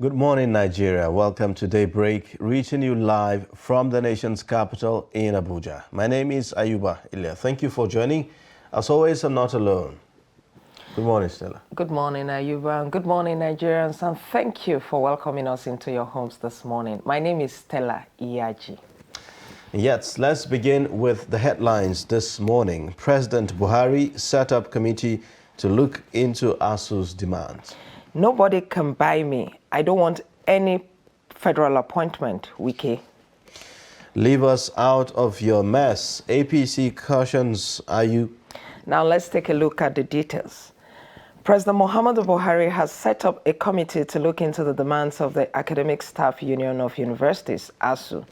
Good morning, Nigeria. Welcome to Daybreak, reaching you live from the nation's capital in Abuja. My name is Ayuba Ilya. Thank you for joining. As always, I'm not alone. Good morning, Stella. Good morning, Ayuba, and good morning, Nigerians, and thank you for welcoming us into your homes this morning. My name is Stella Iyaji. Yes, let's begin with the headlines this morning. President Buhari set up committee to look into ASU's demands. Nobody can buy me. I don't want any federal appointment, Wike. Leave us out of your mess. APC cautions Ayu. Now let's take a look at the details. President Muhammadu Buhari has set up a committee to look into the demands of the Academic Staff Union of Universities, ASU.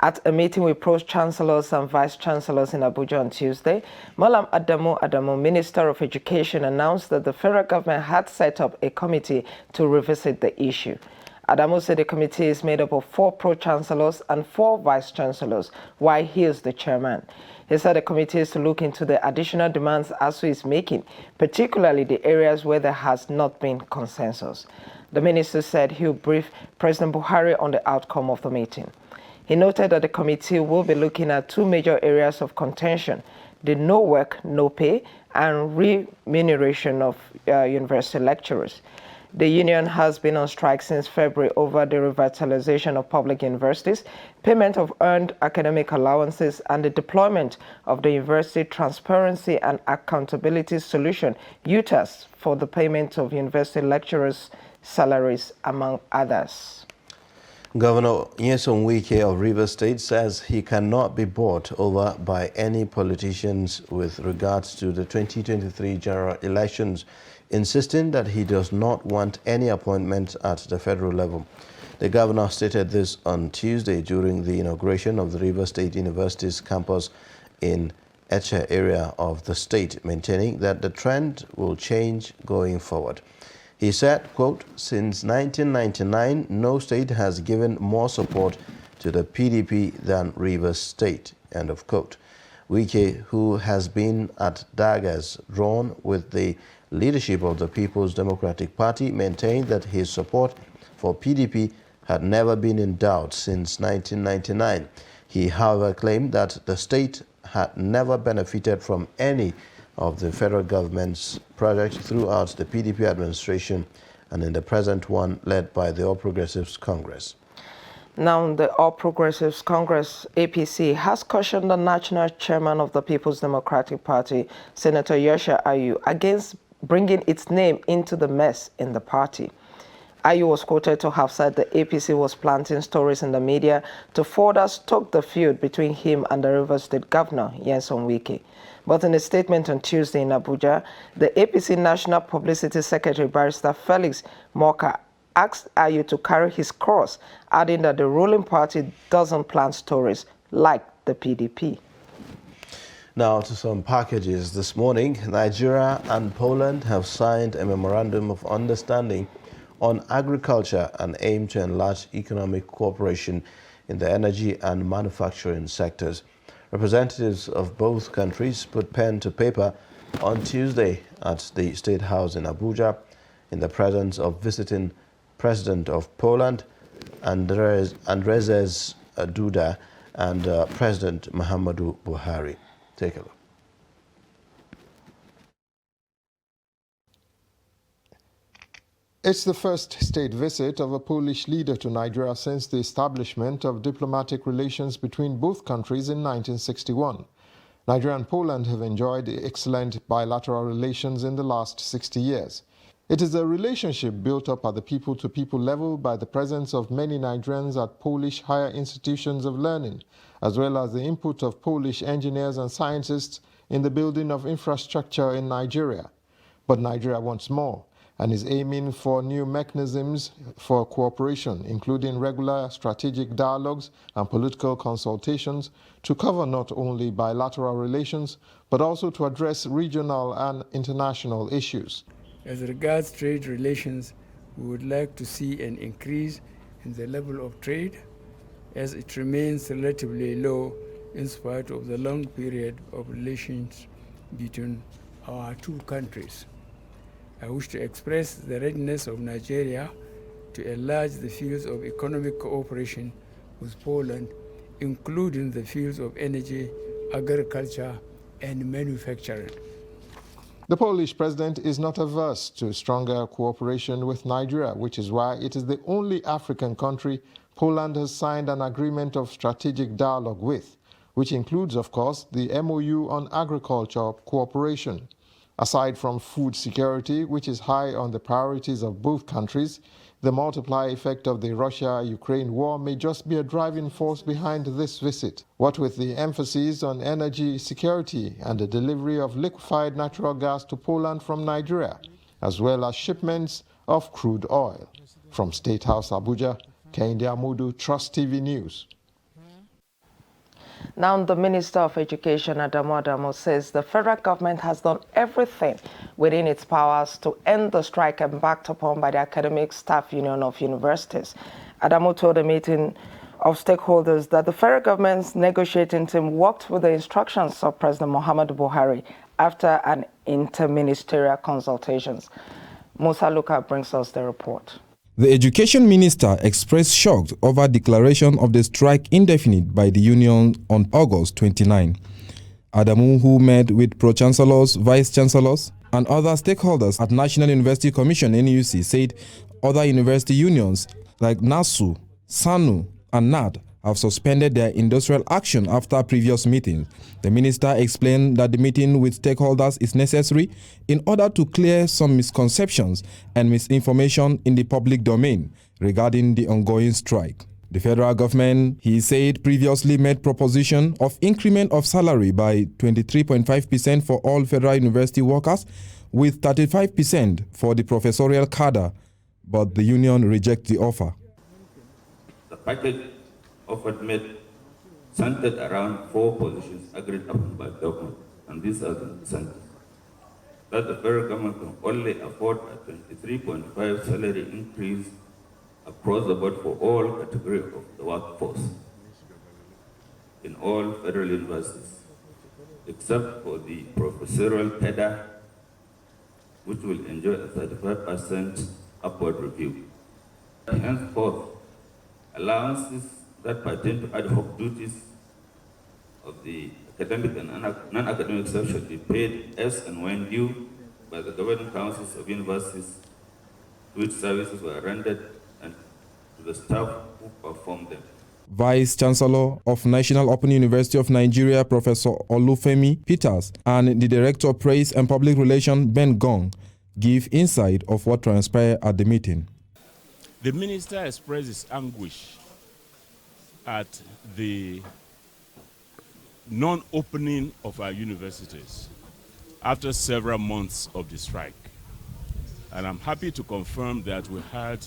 At a meeting with Pro-Chancellors and Vice-Chancellors in Abuja on Tuesday, Malam Adamu, Minister of Education, announced that the federal government had set up a committee to revisit the issue. Adamu said the committee is made up of 4 Pro-Chancellors and 4 Vice-Chancellors, while he is the chairman. He said the committee is to look into the additional demands ASU is making, particularly the areas where there has not been consensus. The minister said he will brief President Buhari on the outcome of the meeting. He noted that the committee will be looking at 2 major areas of contention: the no work, no pay, and remuneration of university lecturers. The union has been on strike since February over the revitalization of public universities, payment of earned academic allowances, and the deployment of the University Transparency and Accountability Solution, UTAS, for the payment of university lecturers' salaries, among others. Governor Nyesom Wike of Rivers State says he cannot be bought over by any politicians with regards to the 2023 general elections, insisting that he does not want any appointment at the federal level. The governor stated this on Tuesday during the inauguration of the Rivers State University's campus in Eche area of the state, maintaining that the trend will change going forward. He said, quote, "Since 1999, no state has given more support to the PDP than Rivers State," end of quote. Wike, who has been at daggers drawn with the leadership of the People's Democratic Party, maintained that his support for PDP had never been in doubt since 1999. He, however, claimed that the state had never benefited from any of the federal government's projects throughout the PDP administration and in the present one led by the All Progressives Congress. Now, the All Progressives Congress, APC, has cautioned the national chairman of the People's Democratic Party, Senator Yosha Ayu, against bringing its name into the mess in the party. Ayu was quoted to have said the APC was planting stories in the media to further stoke the feud between him and the Rivers State Governor, Nyesom Wike. But in a statement on Tuesday in Abuja, the APC National Publicity Secretary, Barrister Felix Morka, asked Ayu to carry his cross, adding that the ruling party doesn't plant stories like the PDP. Now to some packages this morning. Nigeria and Poland have signed a memorandum of understanding on agriculture and aim to enlarge economic cooperation in the energy and manufacturing sectors. Representatives of both countries put pen to paper on Tuesday at the State House in Abuja in the presence of visiting President of Poland, Andrzej Duda, and President Muhammadu Buhari. Take a look. It's the first state visit of a Polish leader to Nigeria since the establishment of diplomatic relations between both countries in 1961. Nigeria and Poland have enjoyed excellent bilateral relations in the last 60 years. It is a relationship built up at the people-to-people level by the presence of many Nigerians at Polish higher institutions of learning, as well as the input of Polish engineers and scientists in the building of infrastructure in Nigeria. But Nigeria wants more and is aiming for new mechanisms for cooperation, including regular strategic dialogues and political consultations to cover not only bilateral relations, but also to address regional and international issues. As regards trade relations, we would like to see an increase in the level of trade, as it remains relatively low in spite of the long period of relations between our two countries. I wish to express the readiness of Nigeria to enlarge the fields of economic cooperation with Poland, including the fields of energy, agriculture, and manufacturing. The Polish president is not averse to stronger cooperation with Nigeria, which is why it is the only African country Poland has signed an agreement of strategic dialogue with, which includes, of course, the MOU on agriculture cooperation. Aside from food security, which is high on the priorities of both countries, the multiplier effect of the Russia-Ukraine war may just be a driving force behind this visit. What with the emphasis on energy security and the delivery of liquefied natural gas to Poland from Nigeria, as well as shipments of crude oil. From State House, Abuja, Kehinde Amudu, Trust TV News. Now, the Minister of Education, Adamu Adamu, says the federal government has done everything within its powers to end the strike embarked upon by the Academic Staff Union of Universities. Adamu told a meeting of stakeholders that the federal government's negotiating team worked with the instructions of President Muhammadu Buhari after an interministerial consultations. Musa Luka brings us the report. The education minister expressed shock over declaration of the strike indefinite by the union on August 29. Adamu, who met with pro-chancellors, vice-chancellors, and other stakeholders at National University Commission (NUC), said other university unions like NASU, SANU, and NAD have suspended their industrial action after previous meetings. The minister explained that the meeting with stakeholders is necessary in order to clear some misconceptions and misinformation in the public domain regarding the ongoing strike. The federal government, he said, previously made proposition of increment of salary by 23.5% for all federal university workers with 35% for the professorial cadre, but the union rejected the offer. The package offered made centered around 4 positions agreed upon by government, and these are the incentives. That the federal government can only afford a 23.5 salary increase across the board for all categories of the workforce in all federal universities, except for the professorial cadre, which will enjoy a 35% upward review. Henceforth, allowances that pertain to ad hoc duties of the academic and non-academic staff should be paid as and when due by the governing councils of universities to which services were rendered and to the staff who performed them. Vice-Chancellor of National Open University of Nigeria, Professor Olufemi Peters, and the Director of Press and Public Relations, Ben Gong, give insight of what transpired at the meeting. The minister expressed his anguish at the non-opening of our universities after several months of the strike. And I'm happy to confirm that we had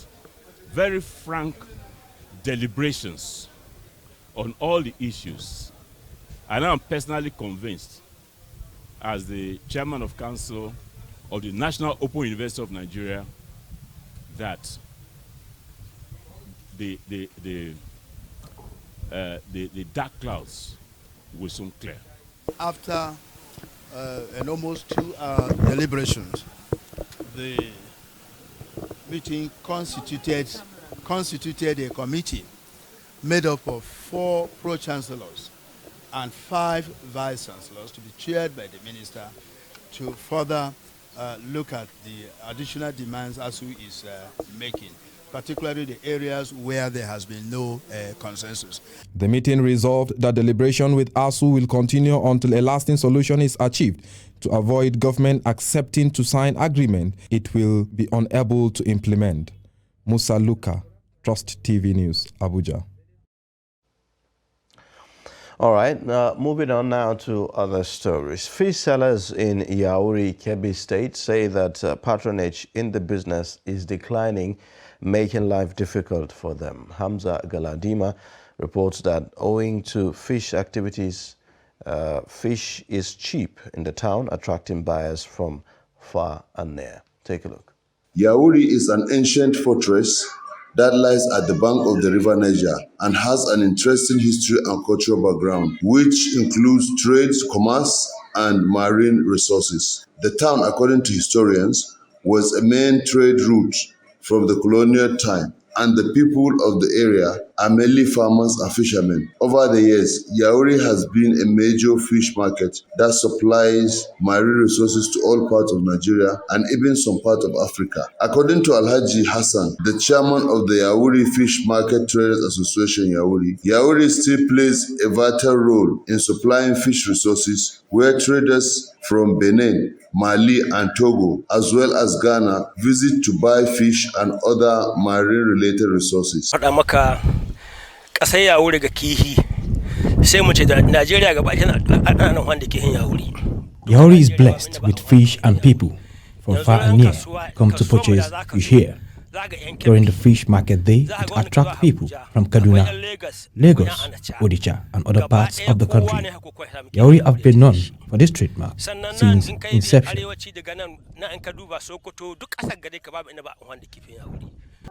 very frank deliberations on all the issues. And I'm personally convinced, as the chairman of council of the National Open University of Nigeria, that the dark clouds will soon clear. After an almost 2-hour deliberations, the meeting constituted a committee made up of 4 pro-chancellors and 5 vice-chancellors to be chaired by the minister to further look at the additional demands ASU is making, particularly the areas where there has been no consensus. The meeting resolved that deliberation with ASU will continue until a lasting solution is achieved to avoid government accepting to sign agreement it will be unable to implement. Musa Luka, Trust TV News, Abuja. All right, moving on now to other stories. Fish sellers in Yauri, Kebbi State say that patronage in the business is declining, making life difficult for them. Hamza Galadima reports that owing to fish activities, fish is cheap in the town, attracting buyers from far and near. Take a look. Yauri is an ancient fortress that lies at the bank of the River Niger and has an interesting history and cultural background, which includes trade, commerce, and marine resources. The town, according to historians, was a main trade route from the colonial time, and the people of the area are mainly farmers and fishermen. Over the years, Yauri has been a major fish market that supplies marine resources to all parts of Nigeria and even some parts of Africa. According to Alhaji Hassan, the chairman of the Yauri Fish Market Traders Association Yauri still plays a vital role in supplying fish resources where traders from Benin, Mali, and Togo, as well as Ghana, visit to buy fish and other marine-related resources. Ƙasar Yauri ga kihi sai mu ce da Najeriya gaba ɗaya ana wanda kihin Yauri. Yauri is blessed with fish and people from far and near come to purchase fish here. During the fish market day, it attracts people from Kaduna, Lagos, Odisha, and other parts of the country. Yauri have been known for this trademark since inception.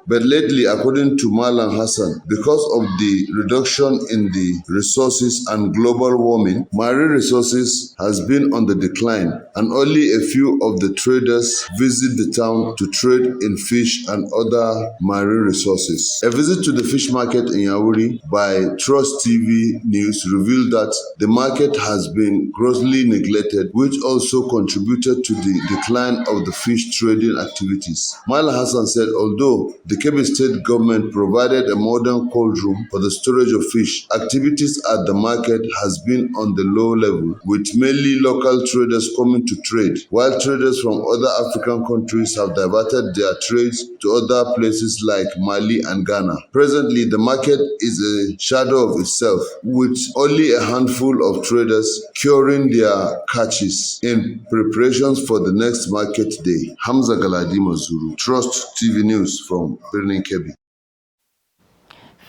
But lately, according to Malam Hassan, because of the reduction in the resources and global warming, marine resources has been on the decline, and only a few of the traders visit the town to trade in fish and other marine resources. A visit to the fish market in Yauri by Trust TV News revealed that the market has been grossly neglected, which also contributed to the decline of the fish trading activities. Malam Hassan said, although the Kebbi State government provided a modern cold room for the storage of fish, activities at the market has been on the low level, with mainly local traders coming to trade, while traders from other African countries have diverted their trades to other places like Mali and Ghana. Presently, the market is a shadow of itself, with only a handful of traders curing their catches in preparations for the next market day. Hamza Galadima Zuru, Trust TV News from Birnin Kebbi.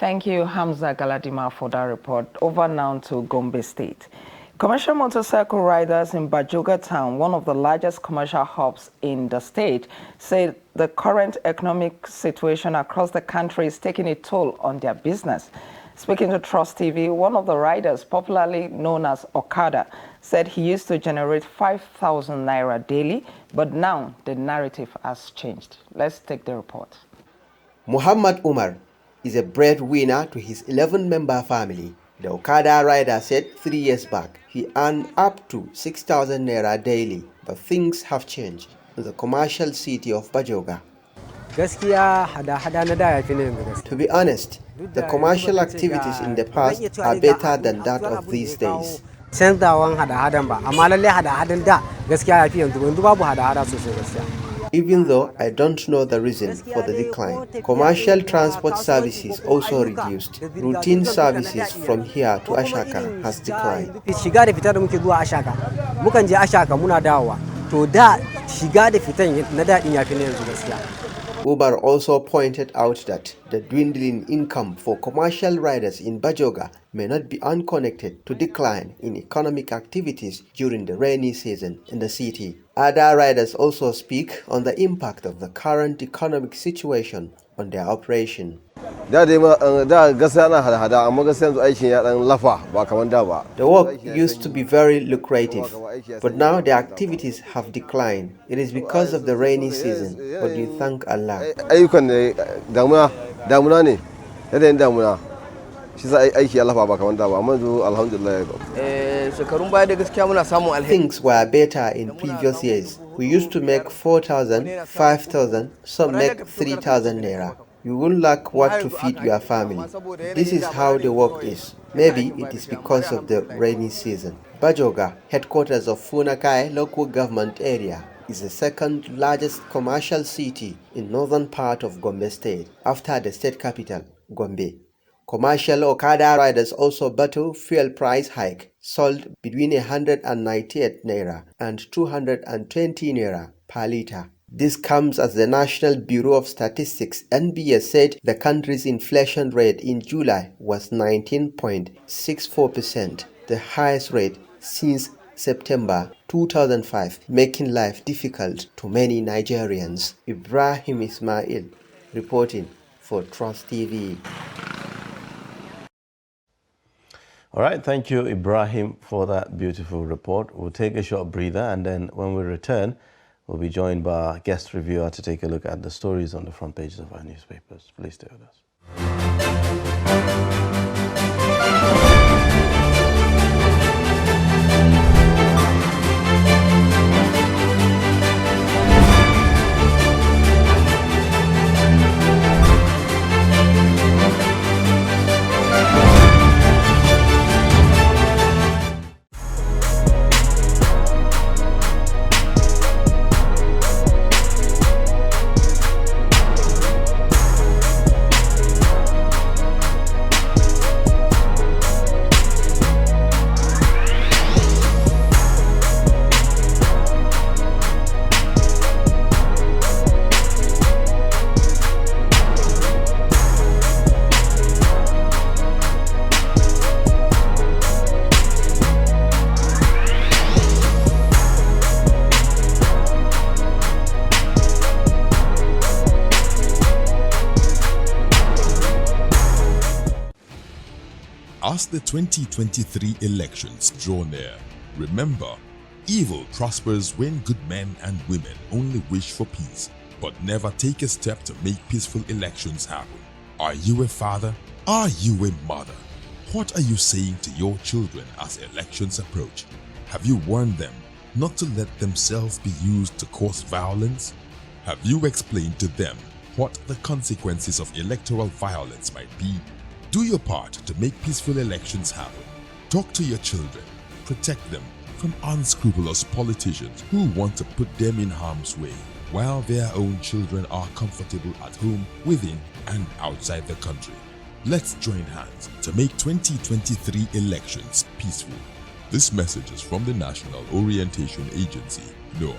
Thank you, Hamza Galadima, for that report. Over now to Gombe State. Commercial motorcycle riders in Bajoga town, one of the largest commercial hubs in the state, say the current economic situation across the country is taking a toll on their business. Speaking to Trust TV, one of the riders, popularly known as Okada, said he used to generate 5,000 naira daily, but now the narrative has changed. Let's take the report. Muhammad Umar is a breadwinner to his 11-member family. The Okada rider said 3 years back he earned up to 6,000 naira daily, but things have changed in the commercial city of Bajoga. To be honest, the commercial activities in the past are better than that of these days. Even though I don't know the reason for the decline, commercial transport services also reduced. Routine services from here to Ashaka has declined. Uber also pointed out that the dwindling income for commercial riders in Bajoga may not be unconnected to decline in economic activities during the rainy season in the city. Other riders also speak on the impact of the current economic situation on their operation. The work used to be very lucrative, but now the activities have declined. It is because of the rainy season, but we thank Allah. Things were better in previous years. We used to make 4,000, 5,000, some make 3,000 naira. You will lack what to feed your family. This is how the work is. Maybe it is because of the rainy season. Bajoga, headquarters of Funakai local government area, is the second largest commercial city in northern part of Gombe State, after the state capital, Gombe. Commercial Okada riders also battle fuel price hike, sold between 198 naira and 220 naira per litre. This comes as the National Bureau of Statistics (NBS) said the country's inflation rate in July was 19.64%, the highest rate since September 2005, making life difficult to many Nigerians. Ibrahim Ismail reporting for Trust TV. All right, thank you, Ibrahim, for that beautiful report. We'll take a short breather, and then when we return, We'll be joined by our guest reviewer to take a look at the stories on the front pages of our newspapers. Please stay with us. As the 2023 elections draw near, remember, evil prospers when good men and women only wish for peace, but never take a step to make peaceful elections happen. Are you a father? Are you a mother? What are you saying to your children as elections approach? Have you warned them not to let themselves be used to cause violence? Have you explained to them what the consequences of electoral violence might be? Do your part to make peaceful elections happen. Talk to your children. Protect them from unscrupulous politicians who want to put them in harm's way, while their own children are comfortable at home, within and outside the country. Let's join hands to make 2023 elections peaceful. This message is from the National Orientation Agency, NOAA.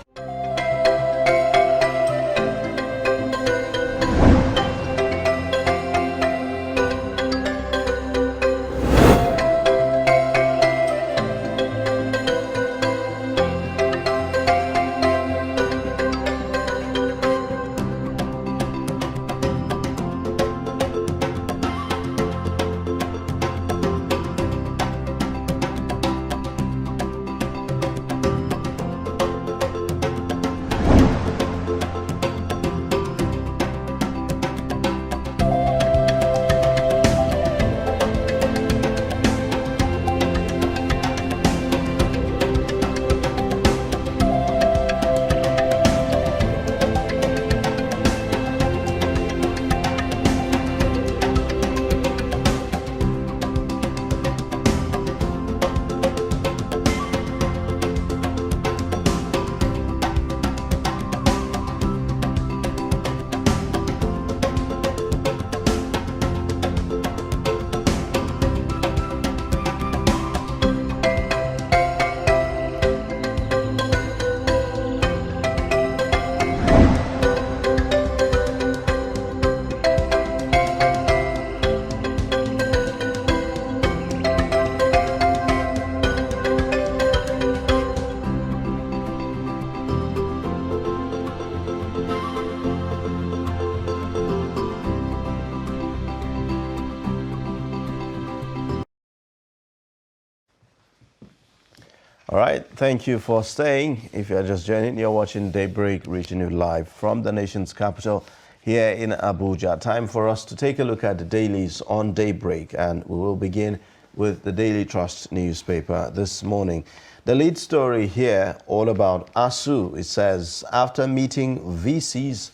All right, thank you for staying. If you're just joining, you're watching Daybreak, reaching you live from the nation's capital here in Abuja. Time for us to take a look at the dailies on Daybreak, and we will begin with the Daily Trust newspaper this morning. The lead story here, all about ASUU. It says, after meeting VCs,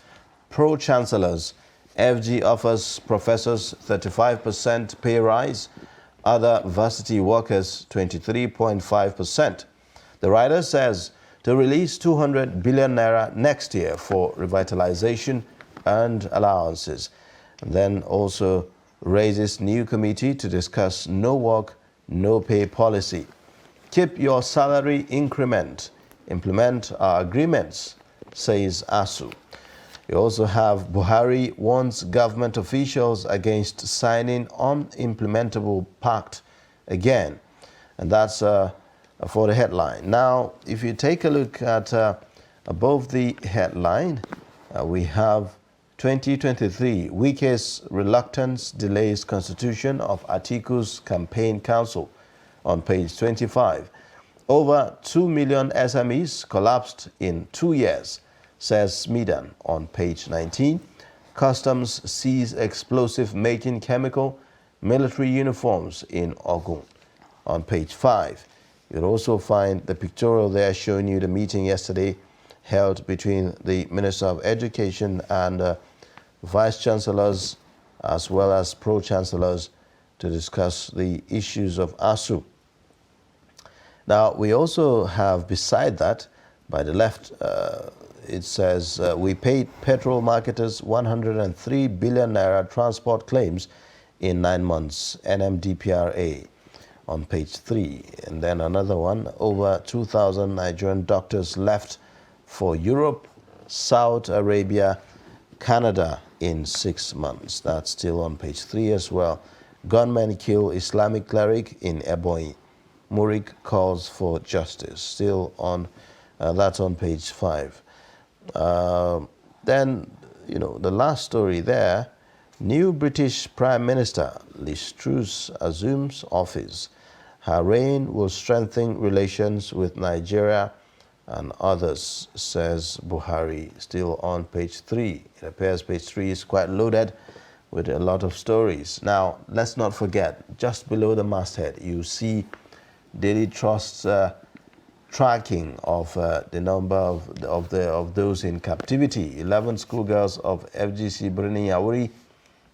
pro-chancellors, FG offers professors 35% pay rise, other varsity workers 23.5%. The writer says to release 200 billion naira next year for revitalization and allowances. And then also raises new committee to discuss no work, no pay policy. Keep your salary increment. Implement our agreements, says ASUU. You also have Buhari warns government officials against signing unimplementable pact again. And that's for the headline. Now, if you take a look at above the headline, we have 2023, Wike's reluctance delays constitution of Atiku's campaign council on page 25. Over 2 million SMEs collapsed in 2 years. says Smedan on page 19. Customs seize explosive-making chemical, military uniforms in Ogun on page 5. You'll also find the pictorial there showing you the meeting yesterday held between the Minister of Education and Vice-Chancellors as well as Pro-Chancellors to discuss the issues of ASU. Now, we also have, beside that, by the left, it says, we paid petrol marketers 103 billion naira transport claims in 9 months, NMDPRA, on page 3. And then another one, over 2,000 Nigerian doctors left for Europe, Saudi Arabia, Canada in 6 months. That's still on page 3 as well. Gunmen kill Islamic cleric in Ebonyi. Murik calls for justice. Still on, that's on page 5. Then, you know, the last story there, new British Prime Minister Liz Truss assumes office. Her reign will strengthen relations with Nigeria and others, says Buhari, still on page 3. It appears page 3 is quite loaded with a lot of stories. Now, let's not forget, just below the masthead, you see Daily Trust's tracking of the number of those in captivity. 11 schoolgirls of FGC Birni Yawuri.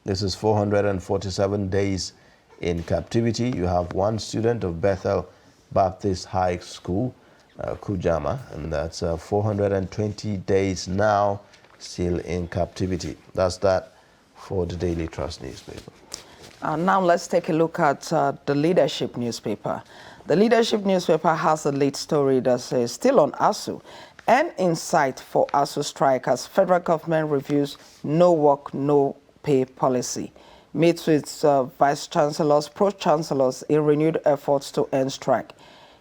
This is 447 days in captivity. You have one student of Bethel Baptist High School, Kujama, and that's 420 days now still in captivity. That's that for the Daily Trust newspaper. Now let's take a look at the Leadership newspaper. The Leadership newspaper has a lead story that says, still on ASU, an insight for ASU strike as federal government reviews no work, no pay policy. Meets with vice-chancellors, pro-chancellors in renewed efforts to end strike.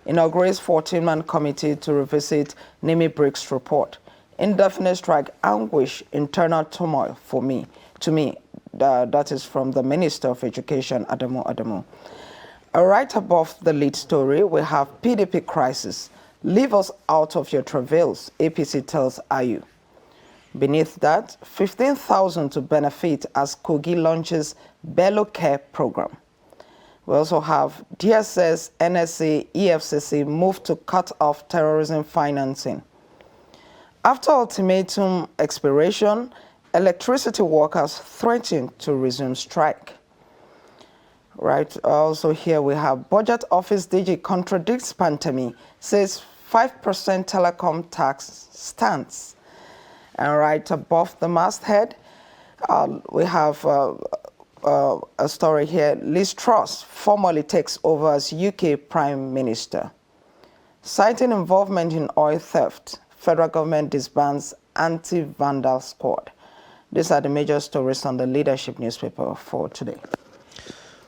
Inaugurates 14-man committee to revisit Nimi Briggs report. Indefinite strike, anguish, internal turmoil for me. To me, that is from the Minister of Education, Adamu. Right above the lead story, we have PDP crisis. Leave us out of your travails, APC tells Ayu. Beneath that, 15,000 to benefit as Kogi launches Bello Care program. We also have DSS, NSA, EFCC move to cut off terrorism financing. After ultimatum expiration, electricity workers threaten to resume strike. Right, also here we have Budget Office DG contradicts Pantami, says 5% telecom tax stands. And right above the masthead, we have a story here. Liz Truss formally takes over as UK Prime Minister. Citing involvement in oil theft, federal government disbands anti-vandal squad. These are the major stories on the Leadership newspaper for today.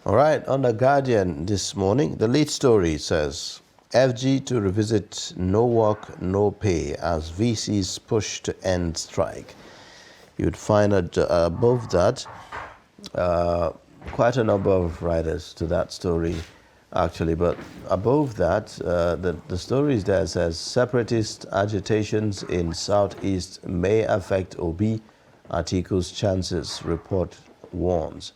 All right, on The Guardian this morning, the lead story says, FG to revisit no work, no pay as VCs push to end strike. You'd find above that quite a number of writers to that story, actually. But above that, the story is there says, separatist agitations in Southeast may affect Obi. Atiku's chances, report warns.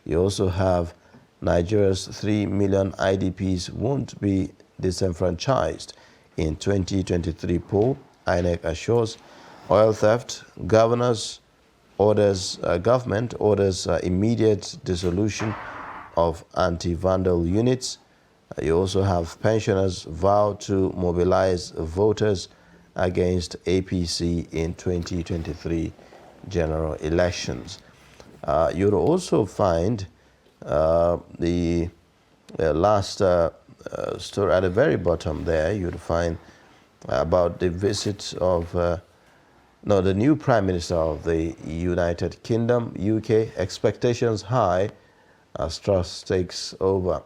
You also have Nigeria's 3 million IDPs won't be disenfranchised in 2023 poll, INEC assures. Oil theft, government orders immediate dissolution of anti-vandal units. You also have pensioners vow to mobilize voters against APC in 2023 general elections. You'll also find the last story at the very bottom there. You'll find about the visit of the new Prime Minister of the United Kingdom, UK. Expectations high as Truss takes over.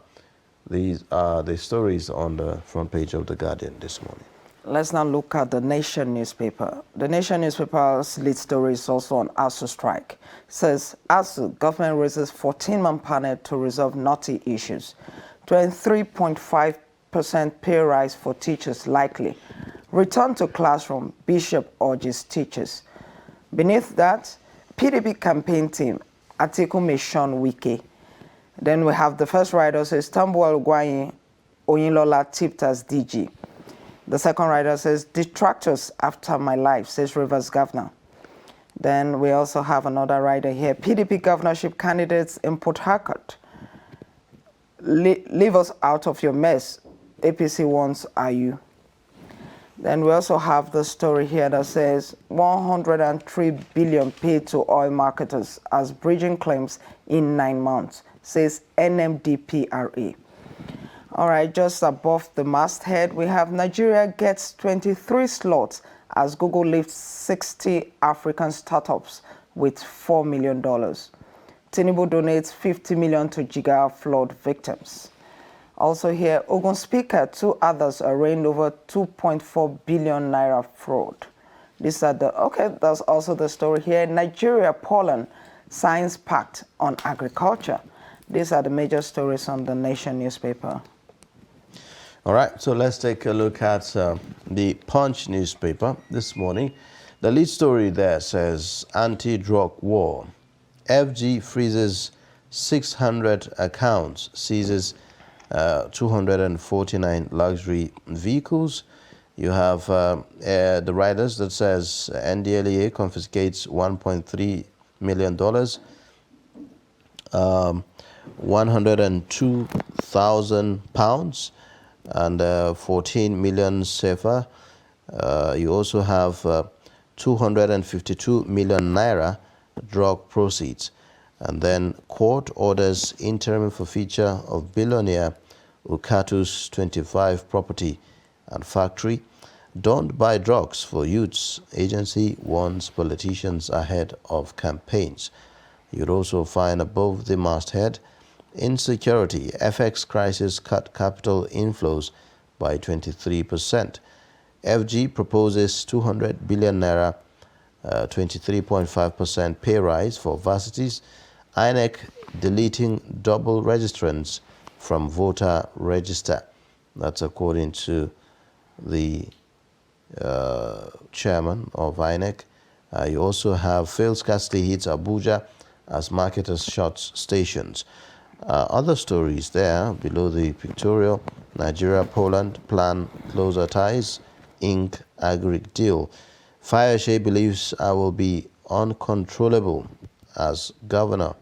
These are the stories on the front page of The Guardian this morning. Let's now look at the Nation newspaper. The Nation newspaper's lead story is also on ASU strike. It says, ASU, government raises 14-man panel to resolve knotty issues. 23.5% pay rise for teachers likely. Return to classroom, Bishop urges teachers. Beneath that, PDP campaign team, Atiku may shun Wike. Then we have the first rider says, Tambuwal Gwayin Oyinlola tipped as DG. The second rider says, detractors after my life, says Rivers Governor. Then we also have another rider here, PDP governorship candidates in Port Harcourt. Leave us out of your mess. APC wants you. Then we also have the story here that says 103 billion paid to oil marketers as bridging claims in 9 months, says NMDPRA. All right, just above the masthead, we have Nigeria gets 23 slots as Google lifts 60 African startups with $4 million. Tinubu donates 50 million to Jigawa flood victims. Also here, Ogun Speaker, 2 others arraigned over 2.4 billion naira fraud. These are that's also the story here. Nigeria, Poland signs pact on agriculture. These are the major stories on the Nation newspaper. All right, so let's take a look at the Punch newspaper this morning. The lead story there says, anti-drug war. FG freezes 600 accounts, seizes 249 luxury vehicles. You have the riders that says NDLEA confiscates $1.3 million, 102,000 pounds, and 14 million CFA. You also have 252 million naira drug proceeds. And then court orders interim forfeiture of billionaire Ukatu's 25 property and factory. Don't buy drugs for youths. Agency warns politicians ahead of campaigns. You'd also find above the masthead, insecurity, FX crisis cut capital inflows by 23%. FG proposes 200 billion naira, 23.5% pay rise for varsities. INEC deleting double registrants from voter register. That's according to the chairman of INEC. You also have failed scarcity hits Abuja as marketers shut stations. Other stories there below the pictorial: Nigeria, Poland plan closer ties, ink agric deal. Fayose believes I will be uncontrollable as governor,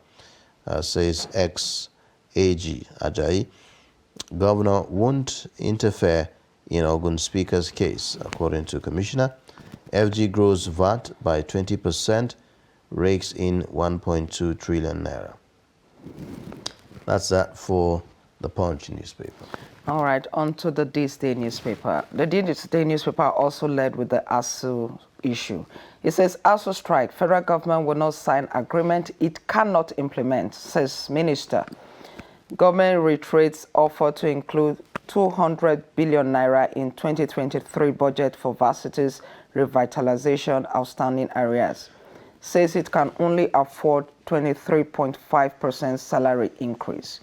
says ex-AG Ajayi. Governor won't interfere in Ogun Speaker's case, according to Commissioner. FG grows VAT by 20%, rakes in 1.2 trillion naira. That's that for the Punch newspaper. All right, on to the This Day newspaper. The This Day newspaper also led with the ASU issue. It says, ASU strike, federal government will not sign agreement it cannot implement, says minister. Government reiterates offer to include 200 billion naira in 2023 budget for varsities revitalization outstanding areas. Says it can only afford 23.5% salary increase.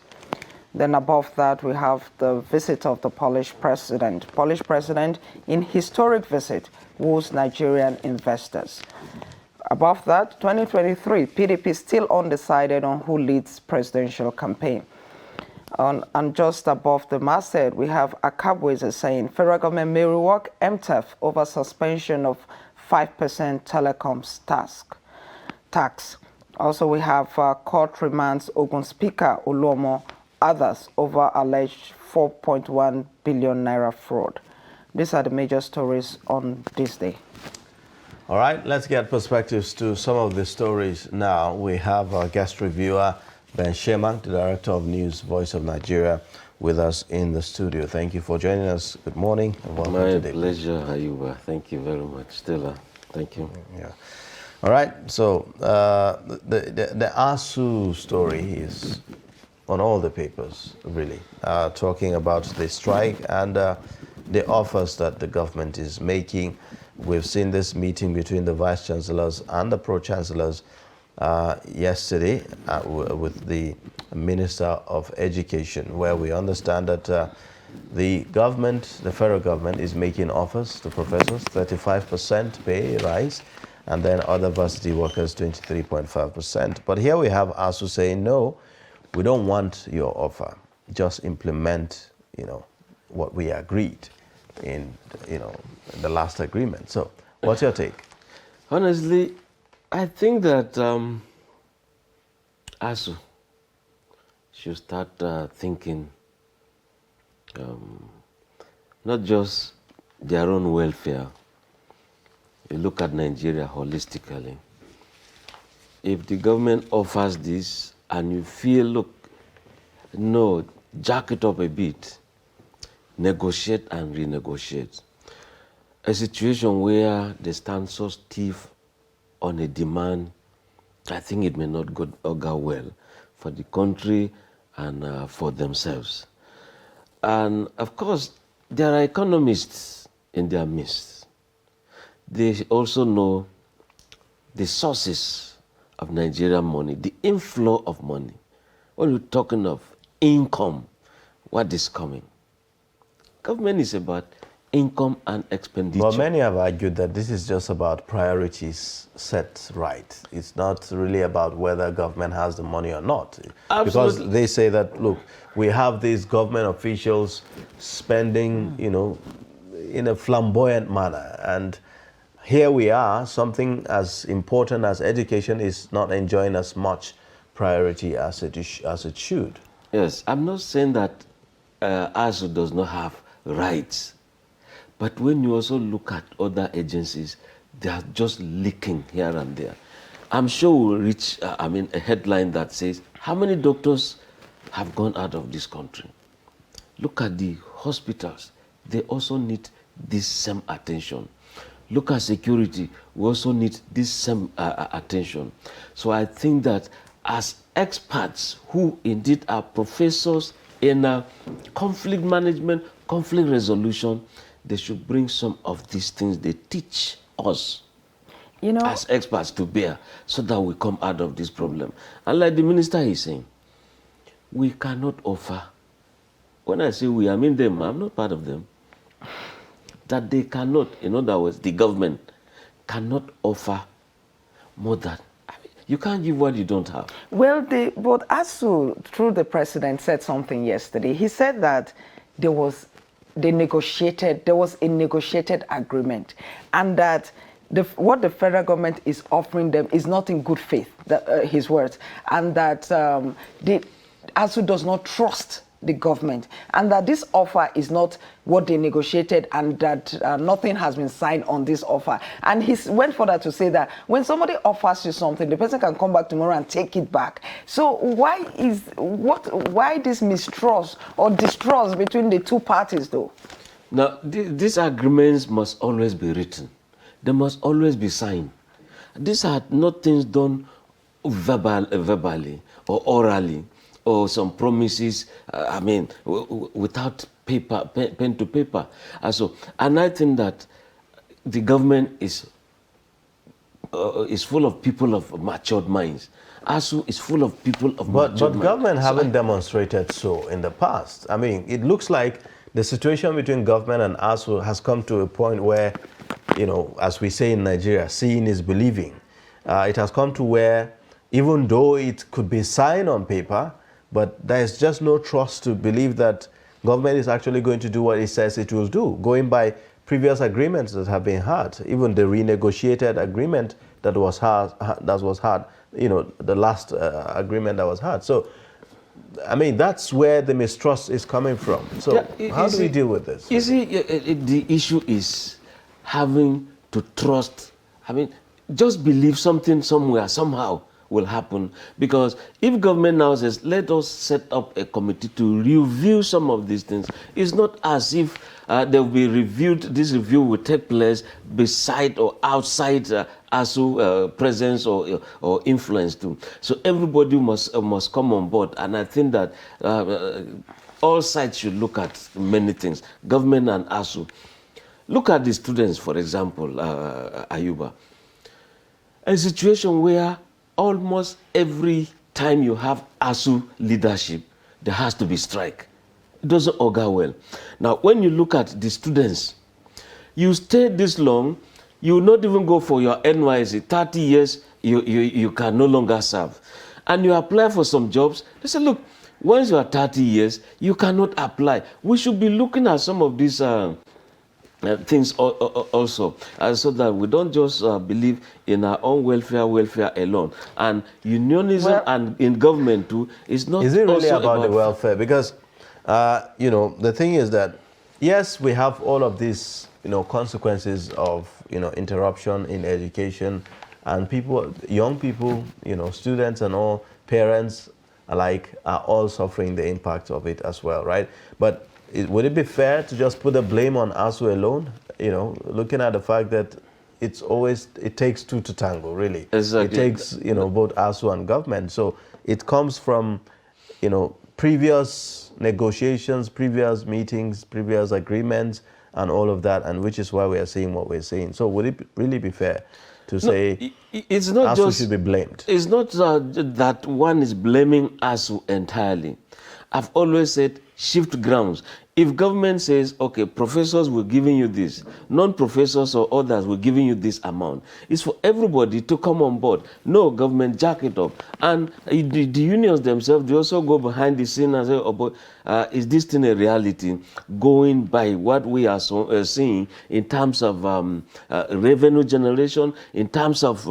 Then above that, we have the visit of the Polish president. Polish president, in historic visit, woos Nigerian investors. Above that, 2023, PDP still undecided on who leads presidential campaign. And just above the masthead, we have Akabweze saying federal government may rework MTF over suspension of 5% telecoms tax. Also, we have court remands Ogun Speaker Oluomo, others over alleged 4.1 billion naira fraud. These are the major stories on this day. All right, let's get perspectives to some of the stories now. We have our guest reviewer, Ben Shemak, the Director of News, Voice of Nigeria, with us in the studio. Thank you for joining us. Good morning and welcome today. My pleasure, Ayuba. Thank you very much. Stella, thank you. Yeah. All right, so the ASU story is on all the papers, really, talking about the strike and the offers that the government is making. We've seen this meeting between the vice chancellors and the pro-chancellors yesterday with the Minister of Education, where we understand that The government, the federal government, is making offers to professors, 35% pay rise, and then other varsity workers, 23.5%. But here we have ASU saying, no, we don't want your offer. Just implement, what we agreed in, the last agreement. So, what's your take? Honestly, I think that ASU should start thinking not just their own welfare. You look at Nigeria holistically. If the government offers this and you feel, look, no, jack it up a bit, negotiate and renegotiate. A situation where they stand so stiff on a demand, I think it may not go well for the country and for themselves. And of course, there are economists in their midst. They also know the sources of Nigerian money, the inflow of money. When we're talking of income, what is coming? Government is about income and expenditure. Well, many have argued that this is just about priorities set right. It's not really about whether government has the money or not. Absolutely. Because they say that, look, we have these government officials spending, in a flamboyant manner. And here we are, something as important as education is not enjoying as much priority as it should. Yes, I'm not saying that ASU does not have rights. But when you also look at other agencies, they are just leaking here and there. I'm sure we'll reach, a headline that says, how many doctors have gone out of this country? Look at the hospitals. They also need this same attention. Look at security. We also need this same attention. So I think that as experts who indeed are professors in conflict management, conflict resolution, they should bring some of these things they teach us as experts to bear so that we come out of this problem. And like the minister is saying, we cannot offer, when I say we, I mean them, I'm not part of them, that they cannot, in other words, the government cannot offer more than, you can't give what you don't have. Well, but ASU, through the president, said something yesterday. He said that there was a negotiated agreement, and that what the federal government is offering them is not in good faith, his words, and that ASU does not trust the government, and that this offer is not what they negotiated, and that nothing has been signed on this offer. And he went further to say that when somebody offers you something, the person can come back tomorrow and take it back. So why this mistrust or distrust between the two parties, though? Now, these agreements must always be written. They must always be signed. These are not things done verbally or orally, or some promises, without paper, pen to paper. And I think that the government is full of people of matured minds. ASU is full of people of matured minds. But government haven't demonstrated so in the past. It looks like the situation between government and ASU has come to a point where, as we say in Nigeria, seeing is believing. It has come to where, even though it could be signed on paper, but there's just no trust to believe that government is actually going to do what it says it will do, going by previous agreements that have been had, even the renegotiated agreement that was had, the last agreement that was had. So, that's where the mistrust is coming from. So, how do we deal with this? You see, the issue is having to trust. Just believe something somewhere, somehow will happen. Because if government now says, let us set up a committee to review some of these things, it's not as if they will be reviewed, this review will take place beside or outside ASU presence or influence too. So everybody must come on board. And I think that all sides should look at many things, government and ASU. Look at the students, for example, Ayuba. A situation where almost every time you have ASU leadership, there has to be strike. It doesn't augur well. Now, when you look at the students, you stay this long, you will not even go for your NYSC. 30 years, you can no longer serve. And you apply for some jobs, they say, look, once you are 30 years, you cannot apply. We should be looking at some of these things also, so that we don't just believe in our own welfare alone. And unionism and in government too is not. Is it really about the welfare? Because you know, the thing is that yes, we have all of these consequences of interruption in education, and people, young people, students and all parents alike are all suffering the impact of it as well, right? But would it be fair to just put the blame on ASUU alone? Looking at the fact that it takes two to tango, really. Exactly. It takes both ASUU and government. So it comes from previous negotiations, previous meetings, previous agreements, and all of that, and which is why we are seeing what we're seeing. So would it really be fair to say it's not ASUU just should be blamed? It's not that one is blaming ASUU entirely. I've always said shift grounds. If government says, okay, professors, we're giving you this, non-professors or others, we're giving you this amount, it's for everybody to come on board. No, government, jack it up. And the unions themselves, they also go behind the scene and say, oh, but, is this thing a reality? Going by what we are seeing in terms of revenue generation, in terms of,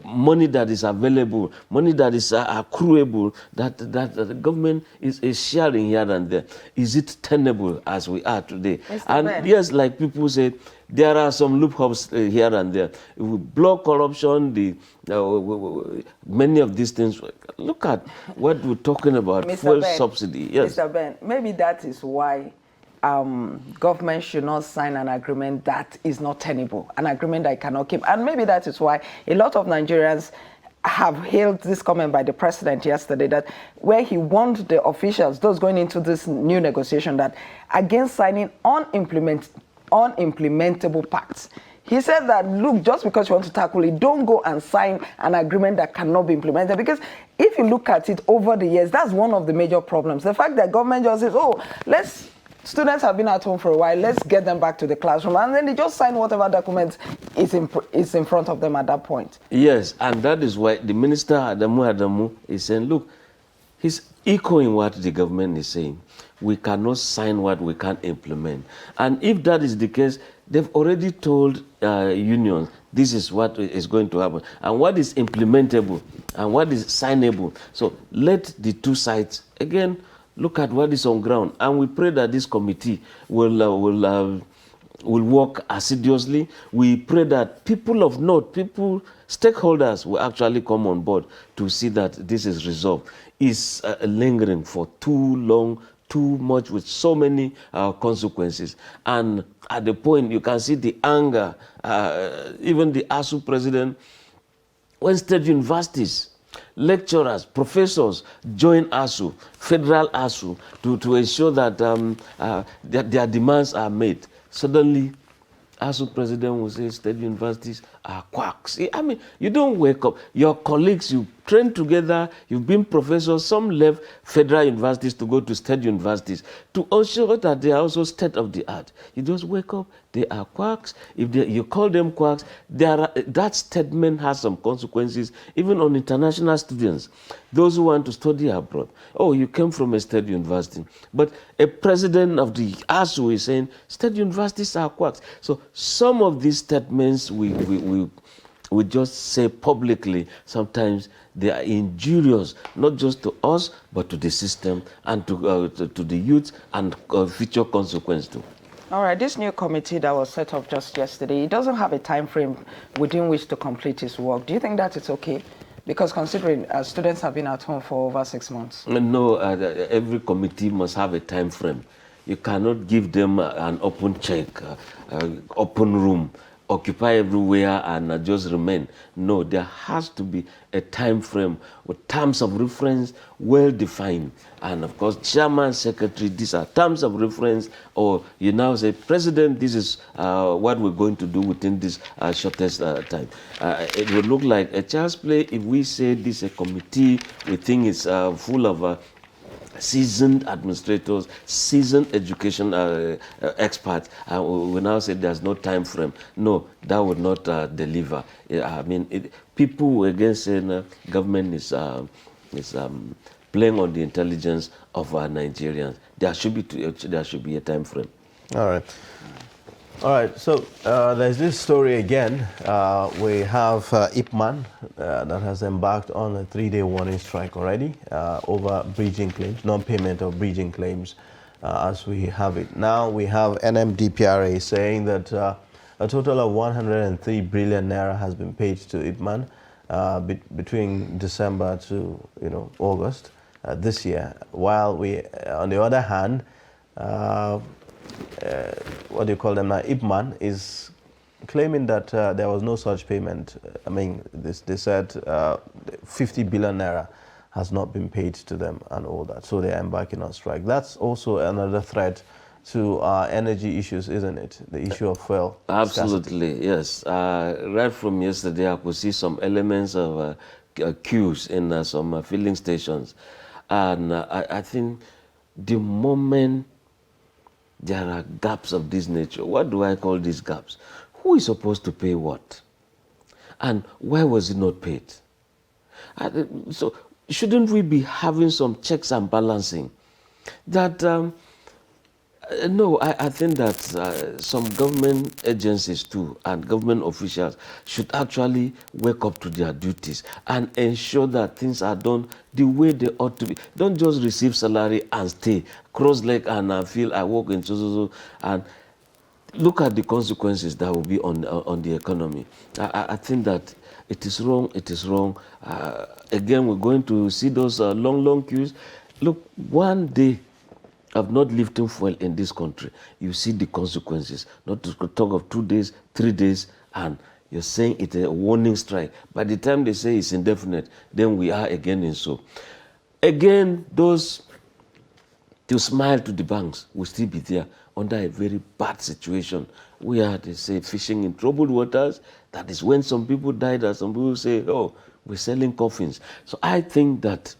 money that is available, money that is accruable, that the government is sharing here and there. Is it tenable as we are today? And yes, like people say, there are some loopholes here and there. If we block corruption, many of these things. Look at what we're talking about, fuel subsidy. Yes. Mr. Ben, maybe that is why government should not sign an agreement that is not tenable, an agreement that cannot keep. And maybe that is why a lot of Nigerians have hailed this comment by the president yesterday, that where he warned the officials, those going into this new negotiation, that against signing unimplementable pacts. He said that, look, just because you want to tackle it, don't go and sign an agreement that cannot be implemented. Because if you look at it over the years, that's one of the major problems. The fact that government just says, oh, students have been at home for a while, let's get them back to the classroom. And then they just sign whatever document is in front of them at that point. Yes, and that is why the minister, Adamu, is saying, look, he's echoing what the government is saying. We cannot sign what we can't implement. And if that is the case, they've already told unions, this is what is going to happen. And what is implementable and what is signable. So let the two sides, again, look at what is on ground. And we pray that this committee will work assiduously. We pray that people of note, stakeholders will actually come on board to see that this is resolved. It's lingering for too long, too much, with so many consequences. And at the point, you can see the anger, even the ASUU president, when state universities, lecturers, professors join ASUU, federal ASUU, to ensure that their demands are met. Suddenly, ASUU president will say state universities are quacks. I mean, you don't wake up. Your colleagues, you train together, you've been professors, some left federal universities to go to state universities to ensure that they are also state of the art. You just wake up, they are quacks. If you call them quacks, that statement has some consequences, even on international students, those who want to study abroad. Oh, you came from a state university. But a president of the ASUU is saying state universities are quacks. So some of these statements we just say publicly, sometimes they are injurious, not just to us, but to the system and to the youth, and future consequence too. All right, this new committee that was set up just yesterday, it doesn't have a time frame within which to complete its work. Do you think that it's okay? Because considering students have been at home for over 6 months. No, every committee must have a time frame. You cannot give them an open check, open room, occupy everywhere and just remain. No, there has to be a time frame with terms of reference well defined. And of course, chairman, secretary, these are terms of reference, or you now say, President, this is what we're going to do within this shortest time. It would look like a child's play if we say this is a committee, we think it's full of seasoned administrators, seasoned education experts, we now say there's no time frame. No, that would not deliver. I mean, people again saying government is playing on the intelligence of our Nigerians. There should be a time frame. All right. All right, so there's this story again. We have Ipman that has embarked on a 3-day warning strike already over bridging claims, non-payment of bridging claims as we have it. Now we have NMDPRA saying that a total of 103 billion naira has been paid to Ipman between December to August this year, while we, on the other hand, what do you call them now? Ipman is claiming that there was no such payment. I mean, they said 50 billion naira has not been paid to them and all that. So they are embarking on strike. That's also another threat to our energy issues, isn't it? The issue of fuel. Absolutely, scarcity. yes. Right from yesterday, I could see some elements of queues in some filling stations. And I think the moment there are gaps of this nature, what do I call these gaps? Who is supposed to pay what? And why was it not paid? So shouldn't we be having some checks and balancing? That, no, I think that some government agencies too and government officials should actually wake up to their duties and ensure that things are done the way they ought to be. Don't just receive salary and stay, cross leg and feel I work in so and look at the consequences that will be on the economy. I think that it is wrong. It is wrong. Again, we're going to see those long queues. Look, one day of not lifting fuel in this country, you see the consequences. Not to talk of 2 days, 3 days, and you're saying it's a warning strike. By the time they say it's indefinite, then we are again in so. Again, those to smile to the banks will still be there under a very bad situation. We are, they say, fishing in troubled waters. That is when some people died, and some people say, oh, we're selling coffins. So I think that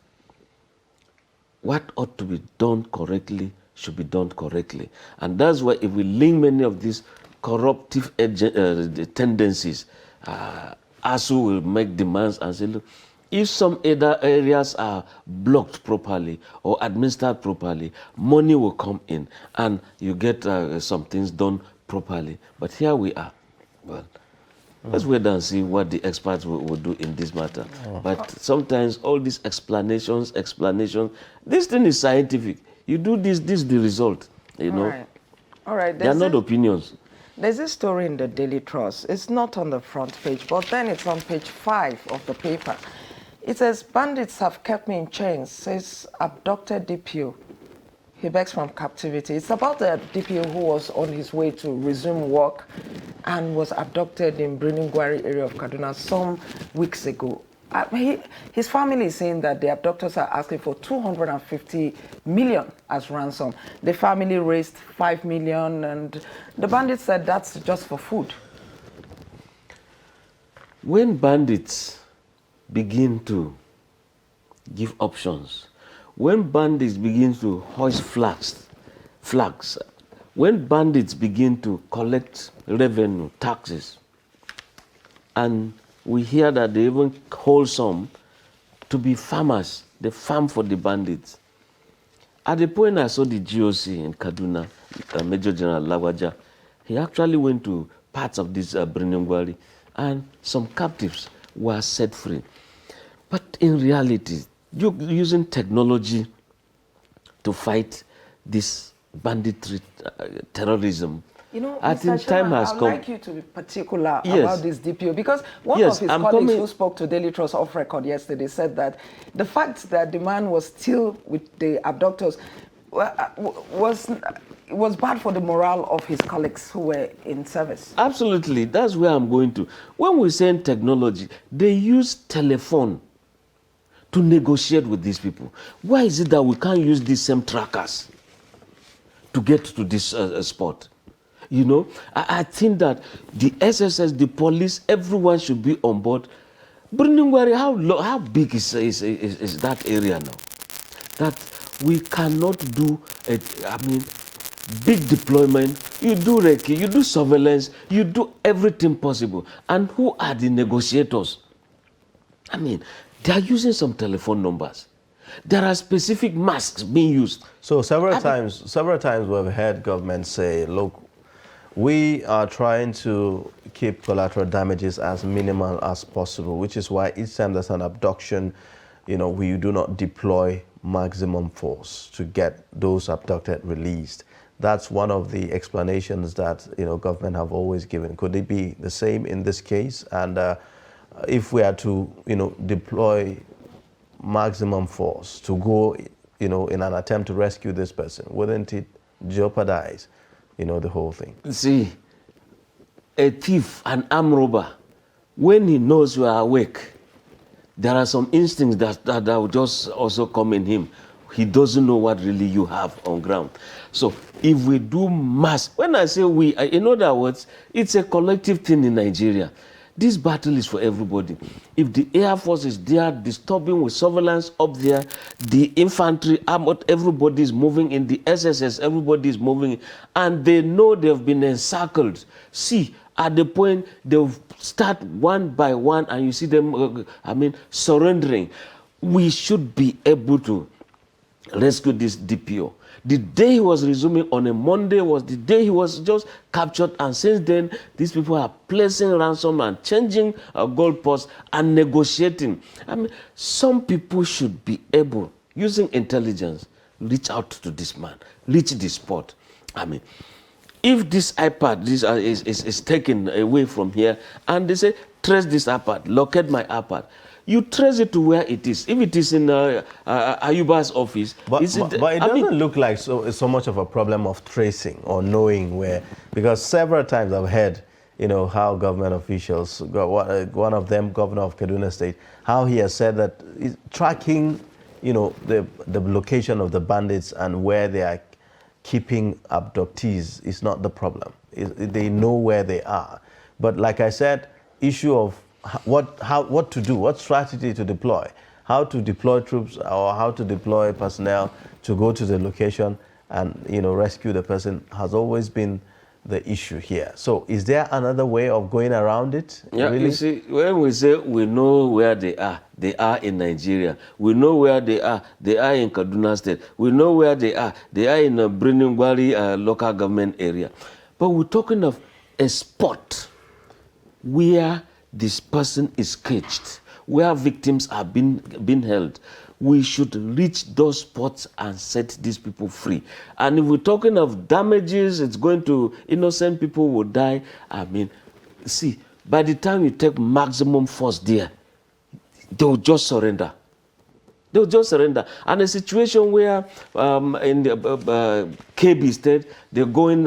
what ought to be done correctly should be done correctly. And that's why if we link many of these corruptive tendencies, ASU will make demands and say, look, if some other areas are blocked properly or administered properly, money will come in and you get some things done properly. But here we are. Well, let's wait and see what the experts will do in this matter. But sometimes all these explanations, this thing is scientific. You do this is the result, you know. All right. They are not opinions. There's a story in the Daily Trust. It's not on the front page, but then it's on page 5 of the paper. It says, bandits have kept me in chains, says abducted DPO. He begs from captivity. It's about the DPO who was on his way to resume work and was abducted in Briningwari area of Kaduna some weeks ago. His family is saying that the abductors are asking for 250 million as ransom. The family raised 5 million and the bandits said that's just for food. When bandits begin to give options, when bandits begin to hoist flags, when bandits begin to collect revenue, taxes, and we hear that they even call some to be farmers, they farm for the bandits. At the point I saw the GOC in Kaduna, Major General Lawaja, he actually went to parts of this Briningwari and some captives were set free. But in reality, you're using technology to fight this banditry, terrorism. You know, I think time has come. I'd like you to be particular about this DPO because one of his colleagues who spoke to Daily Trust off record yesterday said that the fact that the man was still with the abductors was bad for the morale of his colleagues who were in service. Absolutely, that's where I'm going to. When we say technology, they use telephone to negotiate with these people. Why is it that we can't use these same trackers to get to this spot? You know, I think that the SSS, the police, everyone should be on board. Briningwari, how big is that area now? That we cannot do, big deployment. You do recce, you do surveillance, you do everything possible. And who are the negotiators? I mean, they are using some telephone numbers. There are specific masks being used. So several times we've heard government say, look, we are trying to keep collateral damages as minimal as possible, which is why each time there's an abduction, we do not deploy maximum force to get those abducted released. That's one of the explanations that, government have always given. Could it be the same in this case? And if we are to, deploy maximum force to go, in an attempt to rescue this person, wouldn't it jeopardize, the whole thing? See, a thief, an armed robber, when he knows you are awake, there are some instincts that will just also come in him. He doesn't know what really you have on ground. So if we do mass, when I say we, in other words, it's a collective thing in Nigeria. This battle is for everybody. If the Air Force is there disturbing with surveillance up there, the infantry, everybody is moving in, the SSS, everybody is moving, and they know they've been encircled. See, at the point they'll start one by one and you see them, surrendering. We should be able to rescue this DPO. The day he was resuming on a Monday was the day he was just captured, and since then, these people are placing ransom and changing goalposts and negotiating. Some people should be able, using intelligence, reach out to this man, reach the spot. If this iPad is taken away from here, and they say, trace this iPad, locate my iPad, you trace it to where it is. If it is in Ayuba's office, but it doesn't look like so much of a problem of tracing or knowing where, because several times I've heard, how government officials, one of them, Governor of Kaduna State, how he has said that tracking, the location of the bandits and where they are keeping abductees is not the problem. They know where they are. But like I said, issue of what to do, what strategy to deploy, how to deploy troops or how to deploy personnel to go to the location and rescue the person has always been the issue here. So is there another way of going around it? Yeah, really? You see, when we say we know where they are in Nigeria. We know where they are in Kaduna State. We know where they are in a Briningwari local government area. But we're talking of a spot where this person is caged, where victims are being held. We should reach those spots and set these people free. And if we're talking of damages, it's going to, innocent people will die. See, by the time you take maximum force there, they'll just surrender. They'll just surrender. And a situation where in the KB State, they're going,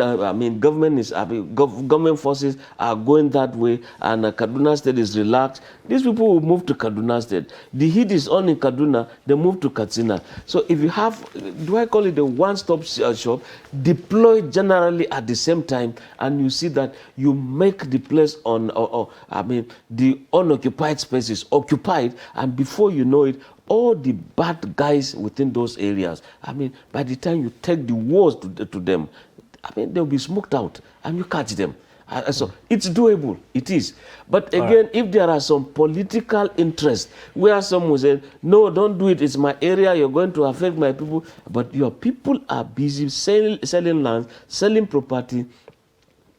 government forces are going that way, and Kaduna State is relaxed. These people will move to Kaduna State. The heat is on in Kaduna, they move to Katsina. So if you have, do I call it a one-stop shop, deploy generally at the same time, and you see that you make the place the unoccupied spaces occupied, and before you know it, all the bad guys within those areas, by the time you take the wars to them, they'll be smoked out and you catch them. So it's doable, it is. But again, if there are some political interest where someone says, no, don't do it, it's my area, you're going to affect my people, but your people are busy selling land, selling property,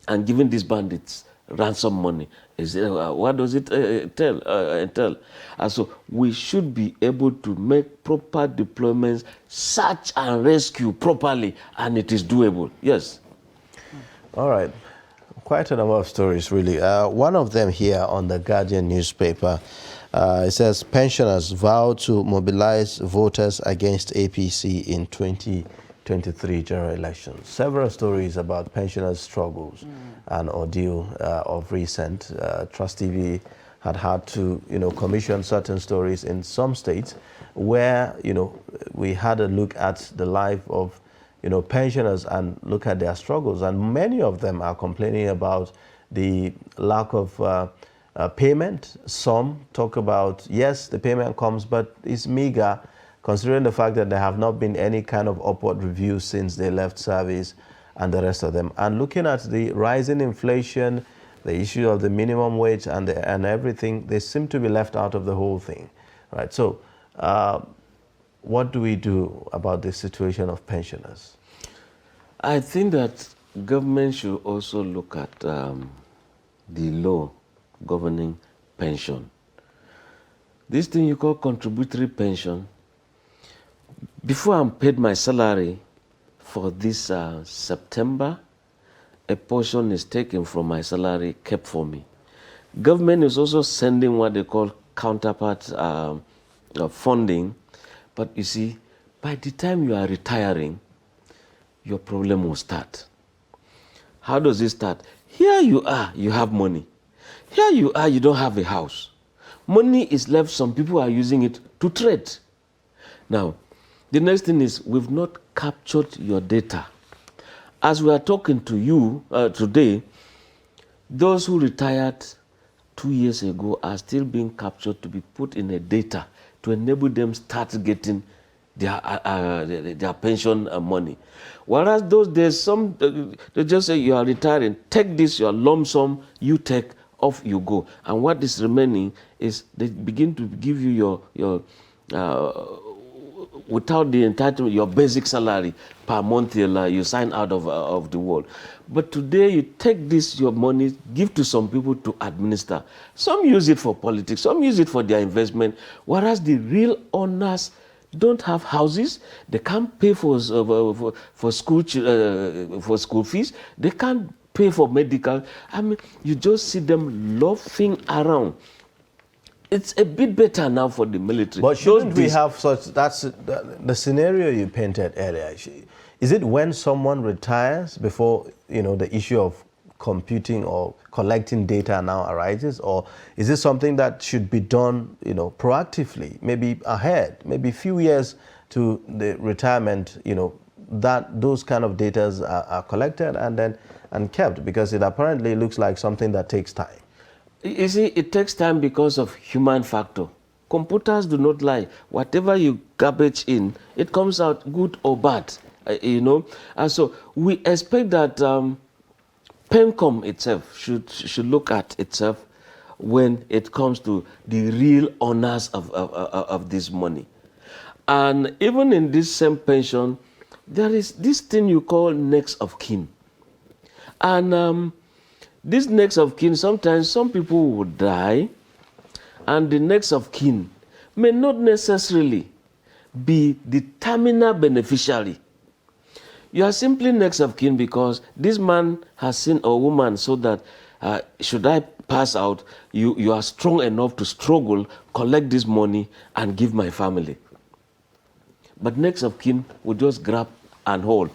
and giving these bandits ransom money. What does it entail? So we should be able to make proper deployments, search and rescue properly, and it is doable. Yes. All right. Quite a number of stories, really. One of them here on the Guardian newspaper, it says pensioners vow to mobilize voters against APC in 2023 general elections. Several stories about pensioners' struggles and ordeal of recent. Trust TV had to, commission certain stories in some states where, we had a look at the life of, pensioners and look at their struggles. And many of them are complaining about the lack of payment. Some talk about, yes, the payment comes, but it's meager. considering the fact that there have not been any kind of upward review since they left service and the rest of them. And looking at the rising inflation, the issue of the minimum wage and everything, they seem to be left out of the whole thing, right? So what do we do about the situation of pensioners? I think that government should also look at the law governing pension. This thing you call contributory pension, before I'm paid my salary for this September, a portion is taken from my salary, kept for me. Government is also sending what they call counterpart funding, but you see, by the time you are retiring, your problem will start. How does it start? Here you are, you have money. Here you are, you don't have a house. Money is left, some people are using it to trade. Now, the next thing is we've not captured your data. As we are talking to you today, those who retired 2 years ago are still being captured to be put in a data to enable them start getting their pension money. Whereas those days, some they just say you are retiring, take this, your lump sum, you take, off you go. And what is remaining is they begin to give you your without the entitlement, your basic salary per month till you sign out of the world. But today you take this, your money, give to some people to administer. Some use it for politics, some use it for their investment, whereas the real owners don't have houses, they can't pay for school fees, they can't pay for medical. I mean, you just see them loafing around. It's a bit better now for the military. But shouldn't we have such, that's the scenario you painted earlier. Is it when someone retires before, the issue of computing or collecting data now arises? Or is this something that should be done, proactively, maybe ahead, maybe a few years to the retirement, that those kind of data are collected and kept, because it apparently looks like something that takes time. You see, it takes time because of human factor. Computers do not lie. Whatever you garbage in, it comes out good or bad, And so we expect that PENCOM itself should look at itself when it comes to the real owners of this money. And even in this same pension, there is this thing you call next of kin. And this next of kin, sometimes some people would die, and the next of kin may not necessarily be the terminal beneficiary. You are simply next of kin because this man has seen a woman so that should I pass out, you are strong enough to struggle, collect this money, and give my family. But next of kin will just grab and hold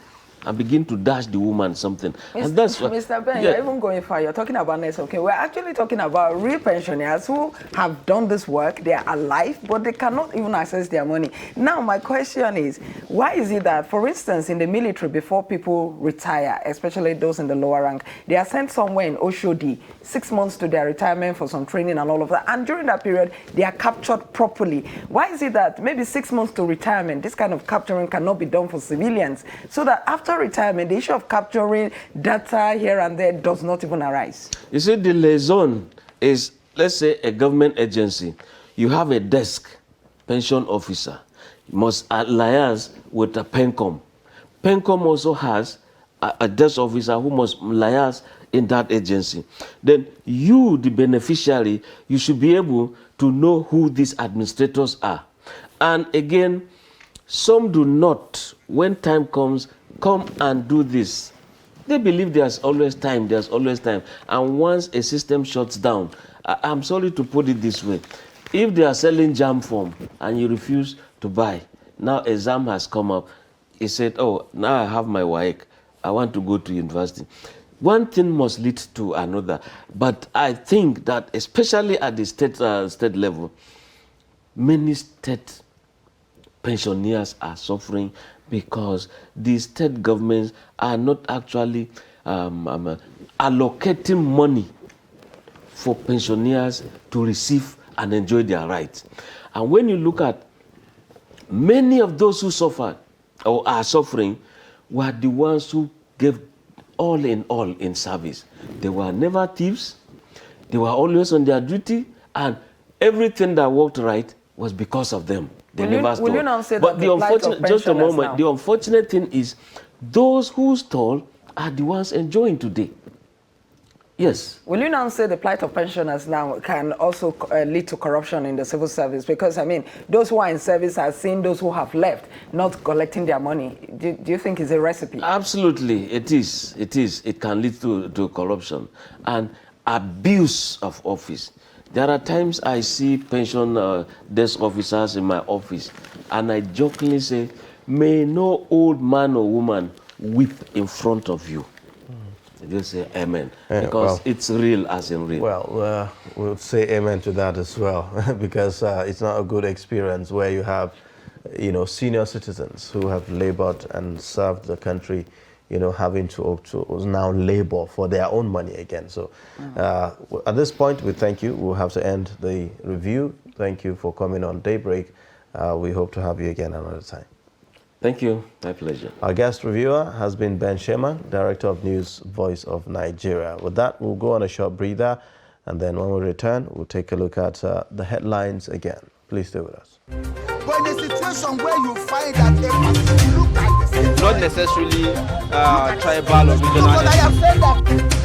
and begin to dash the woman something. And that's what, Mr. Ben, you're even going far. You're talking about next of kin. We're actually talking about real pensioners who have done this work. They are alive, but they cannot even access their money. Now, my question is, why is it that, for instance, in the military, before people retire, especially those in the lower rank, they are sent somewhere in Oshodi, 6 months to their retirement for some training and all of that, and during that period, they are captured properly? Why is it that maybe 6 months to retirement, this kind of capturing cannot be done for civilians, so that after retirement, the issue of capturing data here and there does not even arise? You see, the liaison is, let's say, a government agency. You have a desk, pension officer. You must liaise with a PENCOM. PENCOM also has a desk officer who must liaise in that agency. Then you, the beneficiary, you should be able to know who these administrators are. And again, some do not, when time comes, come and do this. They believe there's always time, And once a system shuts down, I'm sorry to put it this way, if they are selling jam form and you refuse to buy, now a exam has come up, he said, oh, now I have my WAEC, I want to go to university. One thing must lead to another. But I think that especially at the state level, many state pensioners are suffering because the state governments are not actually allocating money for pensioners to receive and enjoy their rights. And when you look at Many of those who suffered or are suffering were the ones who gave all in service. They were never thieves. They were always on their duty, and everything that worked right was because of them. They never stole. Will you now say but that the unfortunate, just a moment, the unfortunate thing is those who stole are the ones enjoying today. Yes. Will you now say the plight of pensioners now can also lead to corruption in the civil service? Because, I mean, those who are in service are seeing those who have left not collecting their money. Do you think it's a recipe? Absolutely, it is. It is. It can lead to corruption and abuse of office. There are times I see pension desk officers in my office, and I jokingly say, may no old man or woman weep in front of you. Just say amen, because it's real as in real. Well, we'll say amen to that as well, because it's not a good experience where you have, senior citizens who have labored and served the country, having to now labor for their own money again. So at this point, we thank you. We'll have to end the review. Thank you for coming on Daybreak. We hope to have you again another time. Thank you. My pleasure. Our guest reviewer has been Ben Sherman, Director of News, Voice of Nigeria. With that, we'll go on a short breather, and then when we return, we'll take a look at the headlines again. Please stay with us. But in a situation where you find that a look at the same, not necessarily tribal or regional. But I have said that.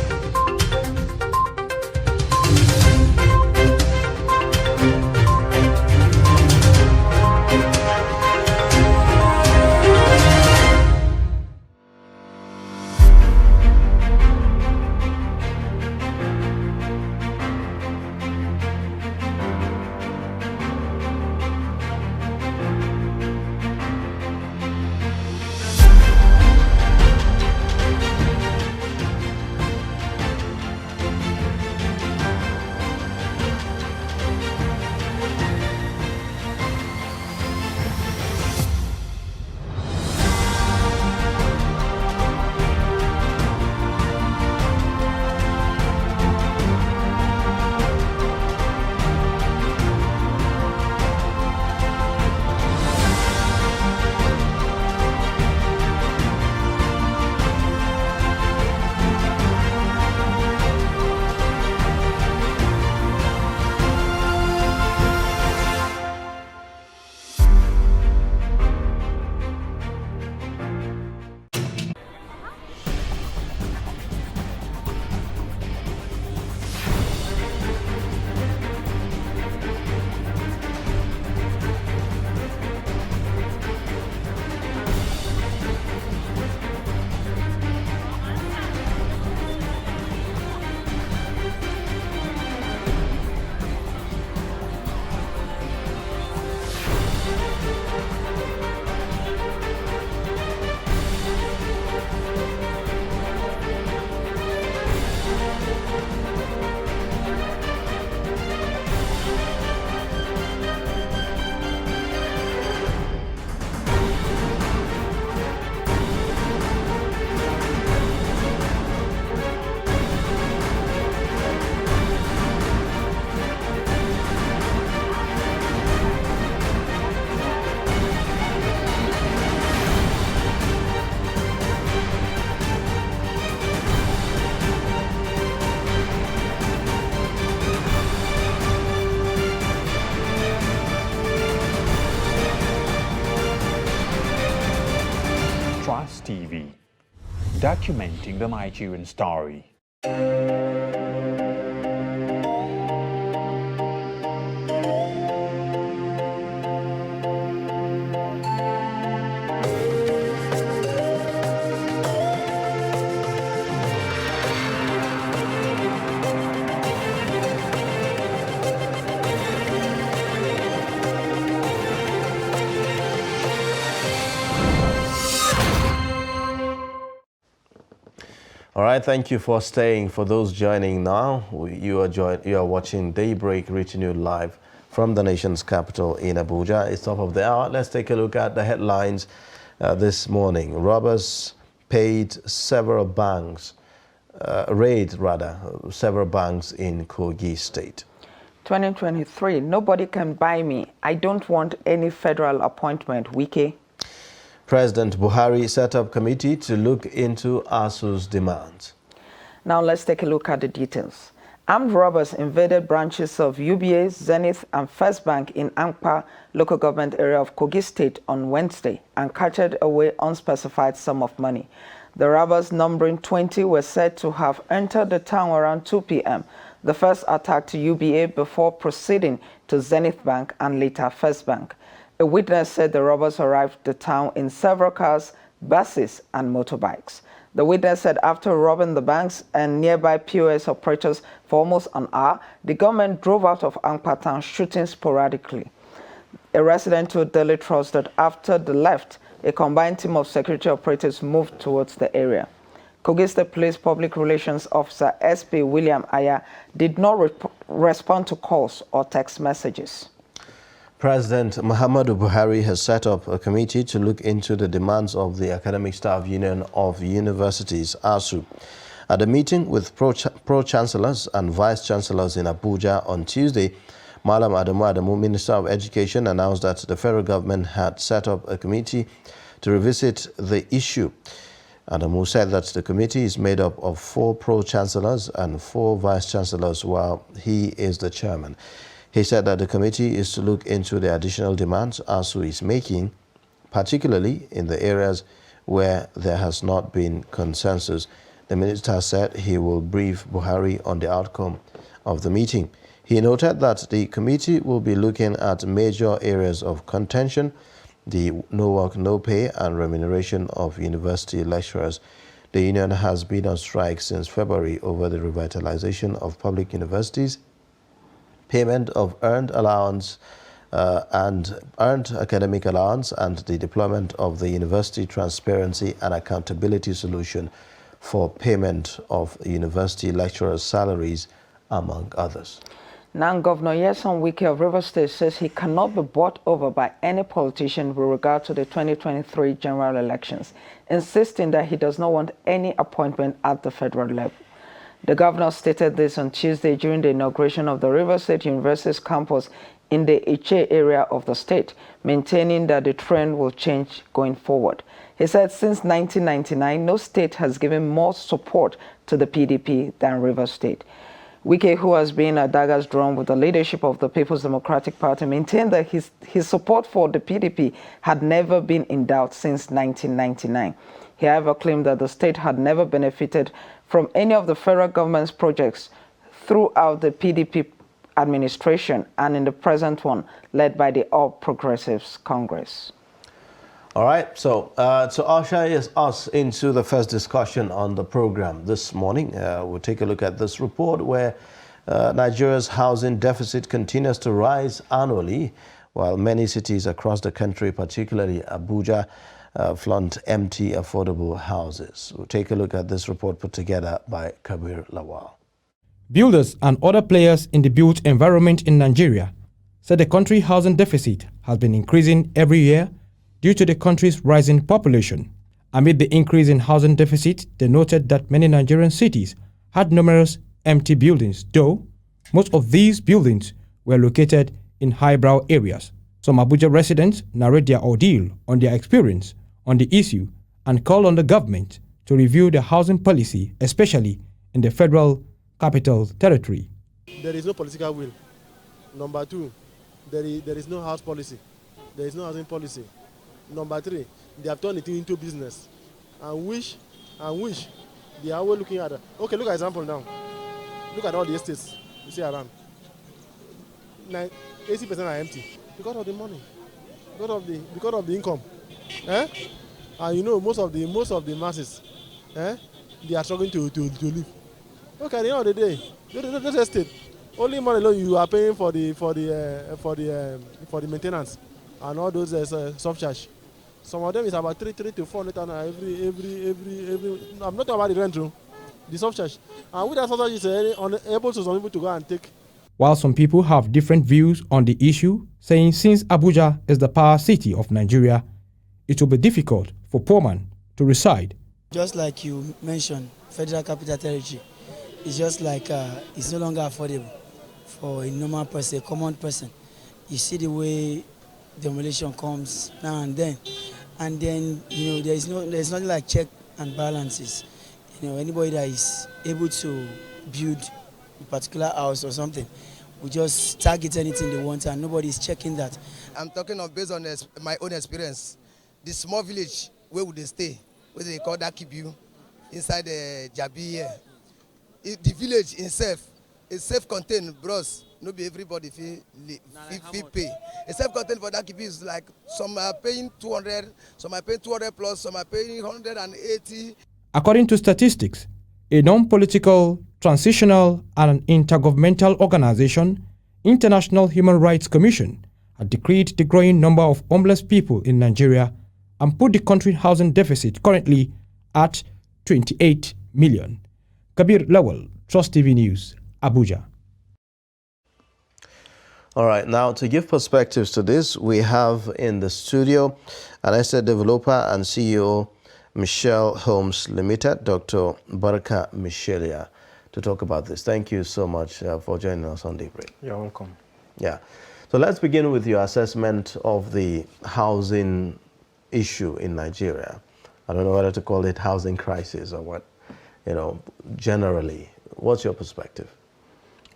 TV, documenting the Nigerian story. All right, thank you for staying. For those joining now, you are watching Daybreak, reaching you live from the nation's capital in Abuja. It's top of the hour. Let's take a look at the headlines this morning. Robbers raid several banks in Kogi State. 2023, nobody can buy me. I don't want any federal appointment, Wike. President Buhari set up committee to look into ASUU's demands. Now let's take a look at the details. Armed robbers invaded branches of UBA, Zenith, and First Bank in Ankpa local government area of Kogi State on Wednesday and carted away unspecified sum of money. The robbers, numbering 20, were said to have entered the town around 2 p.m. The first attack to UBA before proceeding to Zenith Bank and later First Bank. A witness said the robbers arrived at the town in several cars, buses, and motorbikes. The witness said after robbing the banks and nearby POS operators for almost an hour, the government drove out of Ankpa town shooting sporadically. A resident told Daily Trust that after the left, a combined team of security operators moved towards the area. Kogi State Police Public Relations Officer SP William Aya did not respond to calls or text messages. President Muhammadu Buhari has set up a committee to look into the demands of the Academic Staff Union of Universities, ASUU. At a meeting with pro-chancellors and vice-chancellors in Abuja on Tuesday, Malam Adamu Adamu, Minister of Education, announced that the federal government had set up a committee to revisit the issue. Adamu said that the committee is made up of 4 pro-chancellors and 4 vice-chancellors, while he is the chairman. He said that the committee is to look into the additional demands ASUU is making, particularly in the areas where there has not been consensus. The minister said he will brief Buhari on the outcome of the meeting. He noted that the committee will be looking at major areas of contention, the no work, no pay and remuneration of university lecturers. The union has been on strike since February over the revitalization of public universities, payment of earned allowance and earned academic allowance, and the deployment of the University Transparency and Accountability Solution for payment of university lecturers' salaries, among others. Now, Governor Nyesom Wike of Rivers State says he cannot be bought over by any politician with regard to the 2023 general elections, insisting that he does not want any appointment at the federal level. The governor stated this on Tuesday during the inauguration of the Rivers State University's campus in the Iche area of the state, maintaining that the trend will change going forward. He said since 1999, no state has given more support to the PDP than Rivers State. Wike, who has been at daggers drawn with the leadership of the People's Democratic Party, maintained that his support for the PDP had never been in doubt since 1999. He, however, claimed that the state had never benefited from any of the federal government's projects throughout the PDP administration and in the present one, led by the All Progressives Congress. All right, so to usher us into the first discussion on the program this morning, we'll take a look at this report where Nigeria's housing deficit continues to rise annually, while many cities across the country, particularly Abuja, flaunt empty, affordable houses. We'll take a look at this report put together by Kabir Lawal. Builders and other players in the built environment in Nigeria said the country housing deficit has been increasing every year due to the country's rising population. Amid the increase in housing deficit, they noted that many Nigerian cities had numerous empty buildings, though most of these buildings were located in highbrow areas. Some Abuja residents narrate their ordeal on their experience on the issue and call on the government to review the housing policy, especially in the Federal Capital Territory. There is no political will. Number 2, there is no house policy. There is no housing policy. Number 3, they have turned it into business. And wish they are always looking at it. Okay, look at example now. Look at all the estates you see around. 80% are empty because of the money, because of the income. And you know most of the masses, they are struggling to live. Okay, at the end of the day, this estate, only money alone you are paying for the maintenance and all those soft charge. Some of them is about 300 to 400 every. I'm not talking about the rent room, the soft charge. And with that soft charge, is unable to some people to go and take. While some people have different views on the issue, saying since Abuja is the power city of Nigeria, it will be difficult for poor man to reside. Just like you mentioned, Federal Capital Territory, it's just like it's no longer affordable for a normal person, a common person. You see the way demolition comes now and then you know there's nothing like check and balances. You know, anybody that is able to build a particular house or something will just target anything they want, and nobody is checking that. I'm talking based on my own experience. The small village where would they stay, where they call Dakibu, inside the Jabi here. The village itself is self-contained, bros. No be everybody feel pay. A self-contained for Dakibu is like some are paying 200, some are paying 200 plus, some are paying 180. According to statistics, a non-political, transitional, and an intergovernmental organization, International Human Rights Commission, had decreed the growing number of homeless people in Nigeria and put the country housing deficit currently at 28 million. Kabir Lawal, Trust TV News, Abuja. All right, now to give perspectives to this, we have in the studio an estate developer and CEO, Michelle Homes Limited, Dr. Baraka Michelia, to talk about this. Thank you so much for joining us on Deep Break. You're welcome. Yeah. So let's begin with your assessment of the housing issue in Nigeria. I don't know whether to call it housing crisis or what, generally. What's your perspective?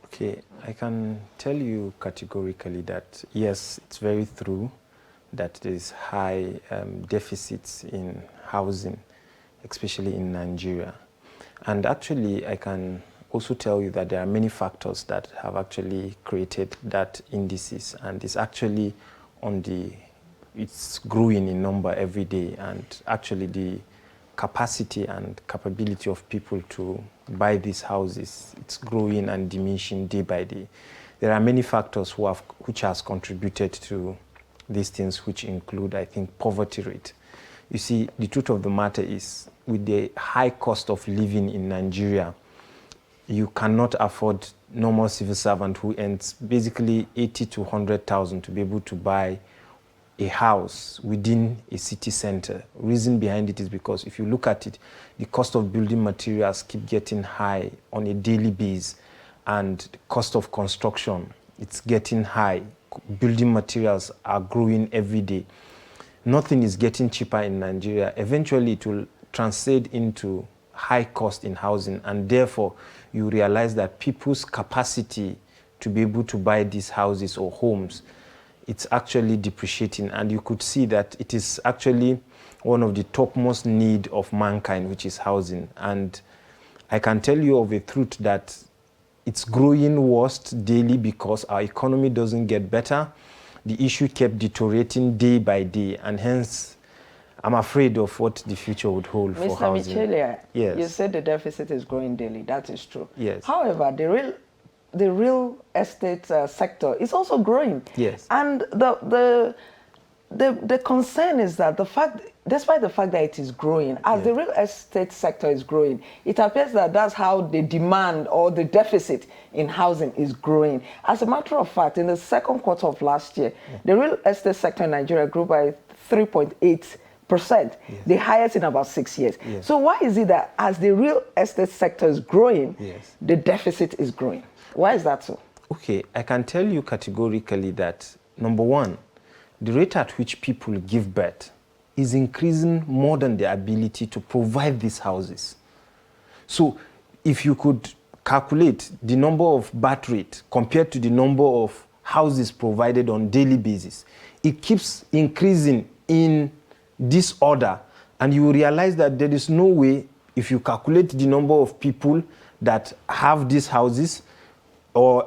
Okay, I can tell you categorically that yes, it's very true that there is high deficits in housing, especially in Nigeria. And actually, I can also tell you that there are many factors that have actually created that indices, and it's actually it's growing in number every day, and actually the capacity and capability of people to buy these houses, it's growing and diminishing day by day. There are many factors which has contributed to these things, which include, I think, poverty rate. You see, the truth of the matter is, with the high cost of living in Nigeria, you cannot afford normal civil servant who earns basically 80 to 100,000 to be able to buy a house within a city center. Reason behind it is because if you look at it, the cost of building materials keep getting high on a daily basis, and the cost of construction, it's getting high. Building materials are growing every day. Nothing is getting cheaper in Nigeria. Eventually, it will translate into high cost in housing, and therefore you realize that people's capacity to be able to buy these houses or homes, it's actually depreciating, and you could see that it is actually one of the topmost need of mankind, which is housing. And I can tell you of a truth that it's growing worst daily because our economy doesn't get better. The issue kept deteriorating day by day, and hence I'm afraid of what the future would hold for housing. Mr. Michelia, yes. You said the deficit is growing daily. That is true. Yes. However, the real estate sector is also growing. Yes. And the concern is that despite the fact that it is growing, as the real estate sector is growing, it appears that that's how the demand or the deficit in housing is growing. As a matter of fact, in the second quarter of last year, the real estate sector in Nigeria grew by 3.8%, the highest in about 6 years. Yes. So why is it that as the real estate sector is growing, yes, the deficit is growing? Why is that so? Okay, I can tell you categorically that, number one, the rate at which people give birth is increasing more than the ability to provide these houses. So if you could calculate the number of birth rate compared to the number of houses provided on daily basis, it keeps increasing in this order, and you will realize that there is no way, if you calculate the number of people that have these houses, or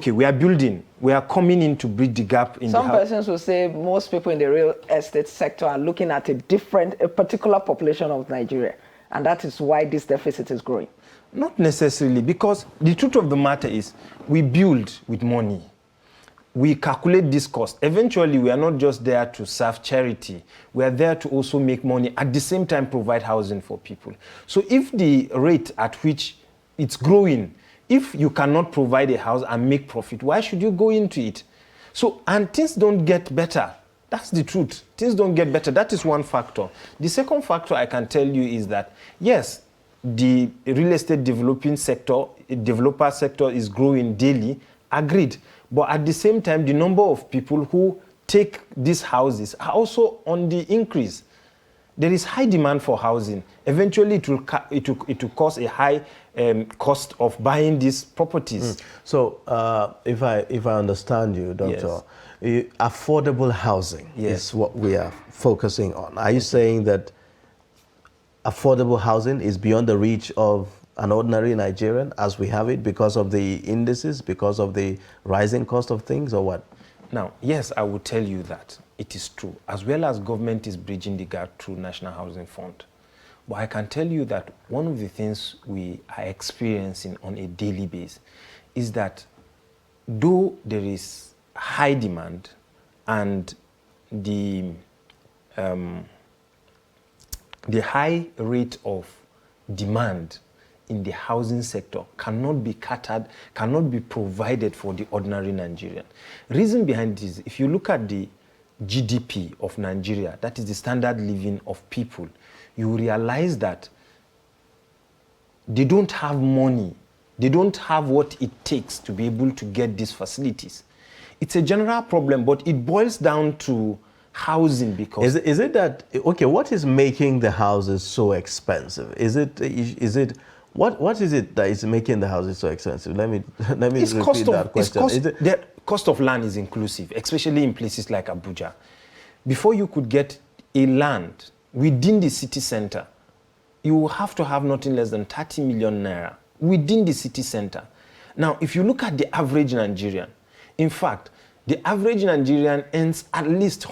we are building, we are coming in to bridge the gap in Some persons will say most people in the real estate sector are looking at a particular population of Nigeria, and that is why this deficit is growing. Not necessarily, because the truth of the matter is we build with money. We calculate this cost. Eventually, we are not just there to serve charity. We are there to also make money, at the same time provide housing for people. So if the rate at which it's growing, if you cannot provide a house and make profit, why should you go into it? So, and things don't get better. That's the truth. Things don't get better. That is one factor. The second factor I can tell you is that, yes, the real estate developer sector is growing daily, Agreed. But at the same time, the number of people who take these houses are also on the increase. There is high demand for housing. Eventually, it will cause a high cost of buying these properties. So, if I understand you, Doctor, affordable housing is what we are focusing on. Are you saying that affordable housing is beyond the reach of an ordinary Nigerian as we have it because of the indices, because of the rising cost of things, or what? Now, yes, I will tell you that it is true, as well as government is bridging the gap through National Housing Fund. But I can tell you that one of the things we are experiencing on a daily basis is that though there is high demand and the high rate of demand in the housing sector cannot be catered, cannot be provided for the ordinary Nigerian. Reason behind this, if you look at the GDP of Nigeria, that is the standard living of people, you realize that they don't have money, they don't have what it takes to be able to get these facilities. It's a general problem, but it boils down to housing because... Is it that, okay, what is making the houses so expensive? What is it that is making the houses so expensive? Let me repeat that question. The cost of land is inclusive, especially in places like Abuja. Before you could get a land within the city center, you will have to have nothing less than 30 million naira within the city center. Now, if you look at the average Nigerian, in fact, the average Nigerian earns at least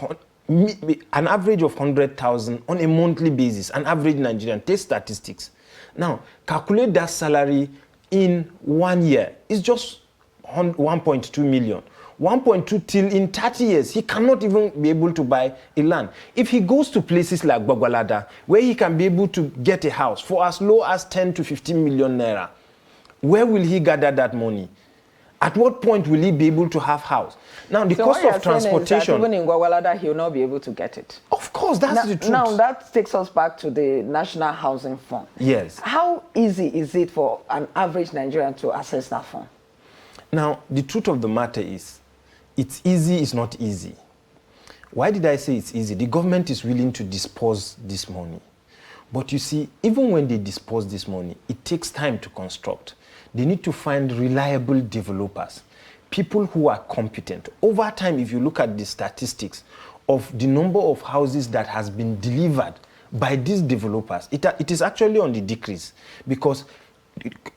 an average of 100,000 on a monthly basis. An average Nigerian, take statistics. Now, calculate that salary in 1 year. It's just 1.2 million. 1.2 till in 30 years, he cannot even be able to buy a land. If he goes to places like Bagwalada, where he can be able to get a house for as low as 10 to 15 million naira, where will he gather that money? At what point will he be able to have house? Now, the cost of transportation... Even in Gwagwalada, he will not be able to get it. Of course, that's the truth. Now, that takes us back to the National Housing Fund. Yes. How easy is it for an average Nigerian to access that fund? Now, the truth of the matter is, it's easy, it's not easy. Why did I say it's easy? The government is willing to dispose this money. But you see, even when they dispose this money, it takes time to construct. They need to find reliable developers, people who are competent. Over time, if you look at the statistics of the number of houses that has been delivered by these developers, it is actually on the decrease because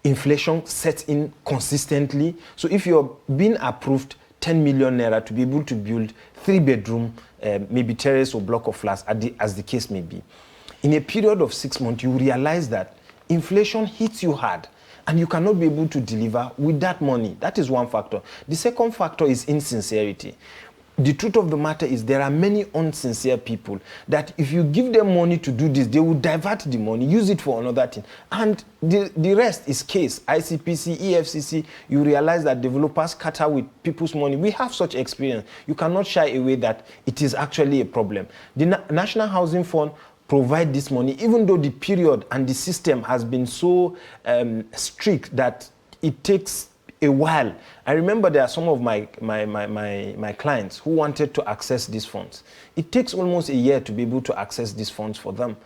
inflation sets in consistently. So if you're being approved 10 million naira to be able to build 3-bedroom, maybe terrace or block of flats, as the case may be, in a period of 6 months, you realize that inflation hits you hard. And you cannot be able to deliver with that money. That is one factor. The second factor is insincerity. The truth of the matter is there are many unsincere people that if you give them money to do this, they will divert the money, use it for another thing. And the rest is case. ICPC, EFCC, you realize that developers scatter with people's money. We have such experience. You cannot shy away that it is actually a problem. The National Housing Fund provide this money, even though the period and the system has been so strict that it takes a while. I remember there are some of my clients who wanted to access these funds. It takes almost a year to be able to access these funds for them.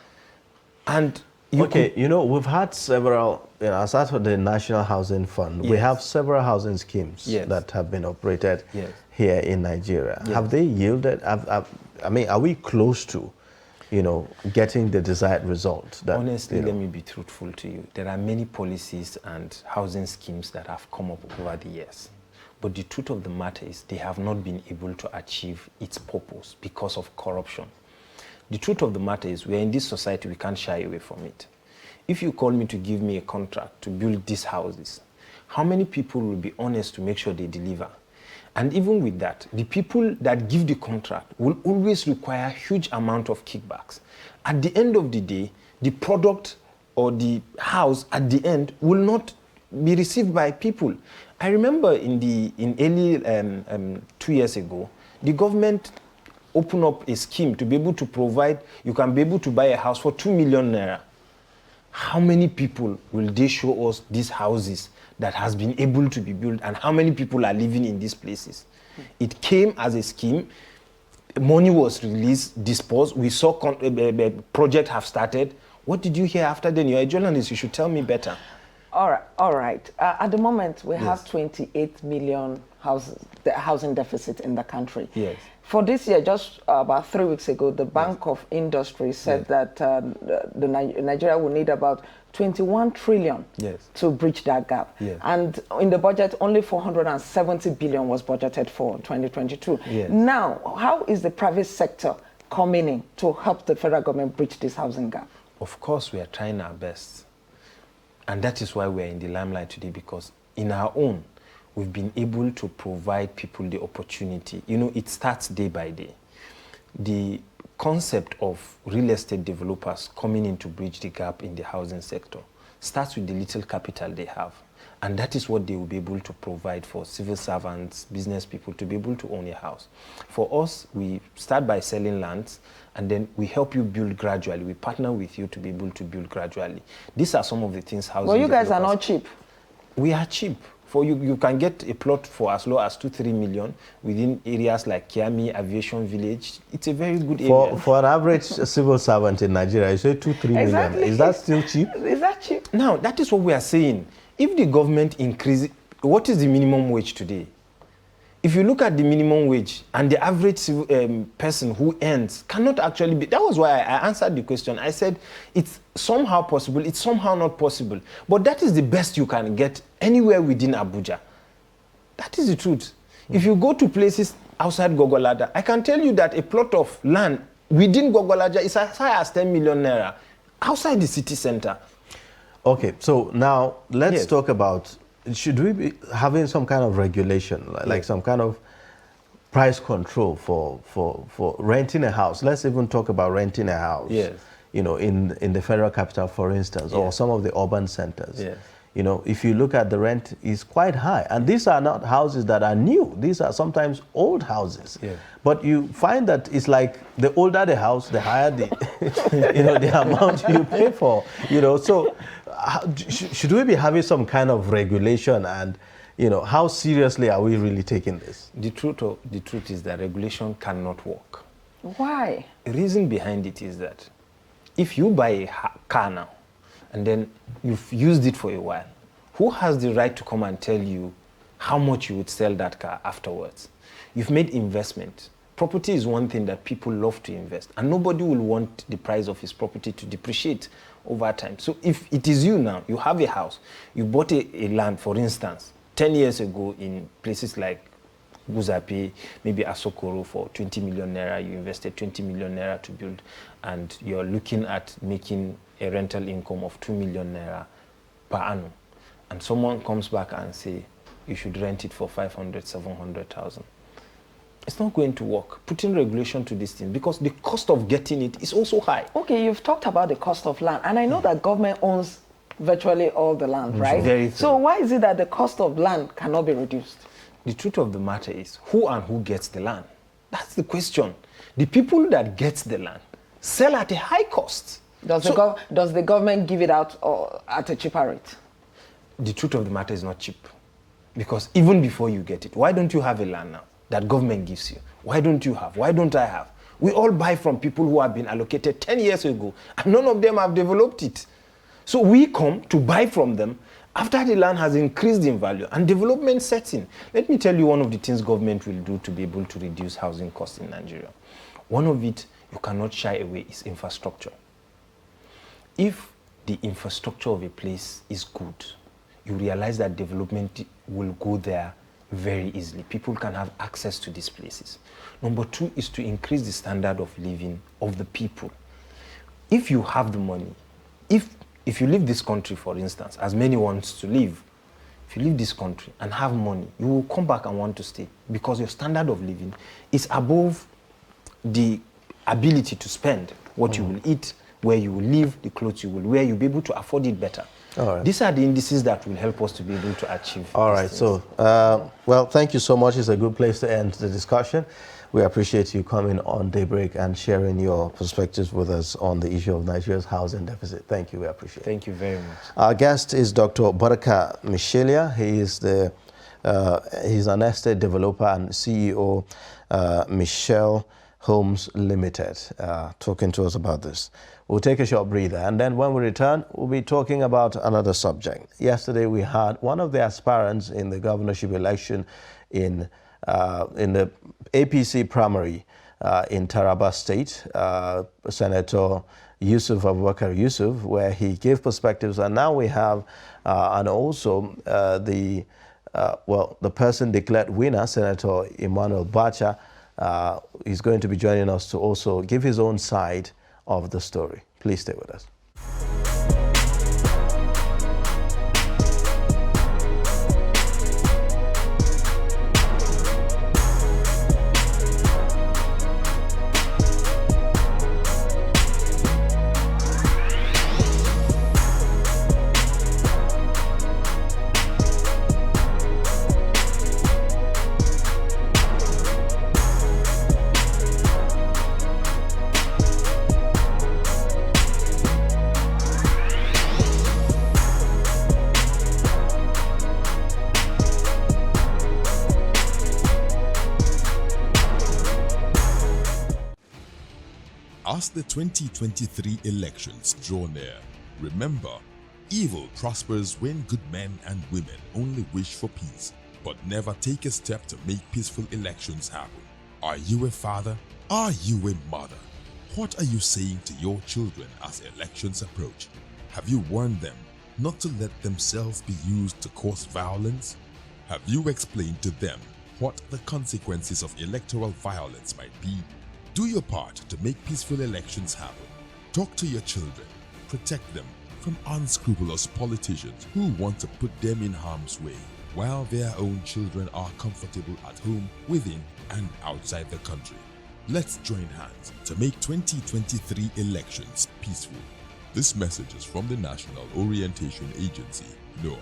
And we've had several, aside from the National Housing Fund, we have several housing schemes that have been operated here in Nigeria. Have they yielded? I mean, are we close to getting the desired result? Honestly, let me be truthful to you. There are many policies and housing schemes that have come up over the years. But the truth of the matter is they have not been able to achieve its purpose because of corruption. The truth of the matter is we're in this society, we can't shy away from it. If you call me to give me a contract to build these houses, how many people will be honest to make sure they deliver? And even with that, the people that give the contract will always require huge amount of kickbacks. At the end of the day, the product or the house at the end will not be received by people. I remember in early 2 years ago, the government opened up a scheme to be able to provide, you can be able to buy a house for 2 million naira. How many people will they show us these houses that has been able to be built and how many people are living in these places. It came as a scheme. Money was released, dispersed. We saw project have started. What did you hear after then? You're a journalist. You should tell me better. All right. At the moment, we have 28 million housing deficit in the country. Yes. For this year, just about 3 weeks ago, the Bank of Industry said that Nigeria will need about 21 trillion to bridge that gap. Yes. And in the budget, only 470 billion was budgeted for 2022. Yes. Now, how is the private sector coming in to help the federal government bridge this housing gap? Of course, we are trying our best. And that is why we are in the limelight today, because in our own, we've been able to provide people the opportunity. You know, it starts day by day. The concept of real estate developers coming in to bridge the gap in the housing sector starts with the little capital they have. And that is what they will be able to provide for civil servants, business people to be able to own a house. For us, we start by selling lands, and then we help you build gradually. We partner with you to be able to build gradually. These are some of the things housing Well, you guys are not cheap. We are cheap. For you can get a plot for as low as 2-3 million within areas like Kiami, Aviation Village. It's a very good area. For an average civil servant in Nigeria, you say 2-3 million. Is that still cheap? Is that cheap? Now, that is what we are saying. If the government increases, what is the minimum wage today? If you look at the minimum wage and the average person who earns cannot actually be, that was why I answered the question. I said it's somehow possible, it's somehow not possible. But that is the best you can get anywhere within Abuja. That is the truth. If you go to places outside Gogolada, I can tell you that a plot of land within Gogolada is as high as 10 million naira outside the city center. Okay, so now let's talk about, should we be having some kind of regulation, like some kind of price control for renting a house? Let's even talk about renting a house. Yes. You know, in the federal capital, for instance, or some of the urban centers. Yes. You know, if you look at the rent, is quite high. And these are not houses that are new. These are sometimes old houses. Yeah. But you find that it's like the older the house, the higher the, the amount you pay for. You know, so should we be having some kind of regulation, and how seriously are we really taking this? The truth is that regulation cannot work. Why? The reason behind it is that if you buy a car now and then you've used it for a while, who has the right to come and tell you how much you would sell that car afterwards? You've made investment. Property is one thing that people love to invest, and nobody will want the price of his property to depreciate over time. So if it is you now, you have a house, you bought a land, for instance, 10 years ago in places like Guzape, maybe Asokoro for 20 million naira, you invested 20 million naira to build, and you're looking at making a rental income of 2 million naira per annum. And someone comes back and say, you should rent it for 500, 700,000. It's not going to work. Putting regulation to this thing, because the cost of getting it is also high. Okay, you've talked about the cost of land, and I know that government owns virtually all the land, right? Very true. So why is it that the cost of land cannot be reduced? The truth of the matter is, who and who gets the land? That's the question. The people that get the land sell at a high cost. Does the government give it out at a cheaper rate? The truth of the matter is not cheap. Because even before you get it, why don't you have a land now that government gives you? Why don't you have? Why don't I have? We all buy from people who have been allocated 10 years ago, and none of them have developed it. So we come to buy from them after the land has increased in value and development sets in. Let me tell you one of the things government will do to be able to reduce housing costs in Nigeria. One of it, you cannot shy away, is infrastructure. If the infrastructure of a place is good, you realize that development will go there very easily. People can have access to these places. Number two is to increase the standard of living of the people. If you have the money, if you leave this country, for instance, as many want to live, if you leave this country and have money, you will come back and want to stay, because your standard of living is above the ability to spend what you will eat, where you will live, the clothes you will wear. You'll be able to afford it better. All right. These are the indices that will help us to be able to achieve. All right. So, well, thank you so much. It's a good place to end the discussion. We appreciate you coming on Daybreak and sharing your perspectives with us on the issue of Nigeria's housing deficit. Thank you. We appreciate it. Thank you very much. Our guest is Dr. Baraka Michelia. He is he's an estate developer and CEO, Michelle Homes Limited, talking to us about this. We'll take a short breather, and then when we return, we'll be talking about another subject. Yesterday, we had one of the aspirants in the governorship election in the APC primary in Taraba State, Senator Yusuf Abubakar Yusuf, where he gave perspectives, and now we have, and also the person declared winner, Senator Emmanuel Bacha, is going to be joining us to also give his own side of the story. Please stay with us. As the 2023 elections draw near, remember, evil prospers when good men and women only wish for peace, but never take a step to make peaceful elections happen. Are you a father? Are you a mother? What are you saying to your children as elections approach? Have you warned them not to let themselves be used to cause violence? Have you explained to them what the consequences of electoral violence might be? Do your part to make peaceful elections happen. Talk to your children. Protect them from unscrupulous politicians who want to put them in harm's way, while their own children are comfortable at home, within and outside the country. Let's join hands to make 2023 elections peaceful. This message is from the National Orientation Agency, NOAA.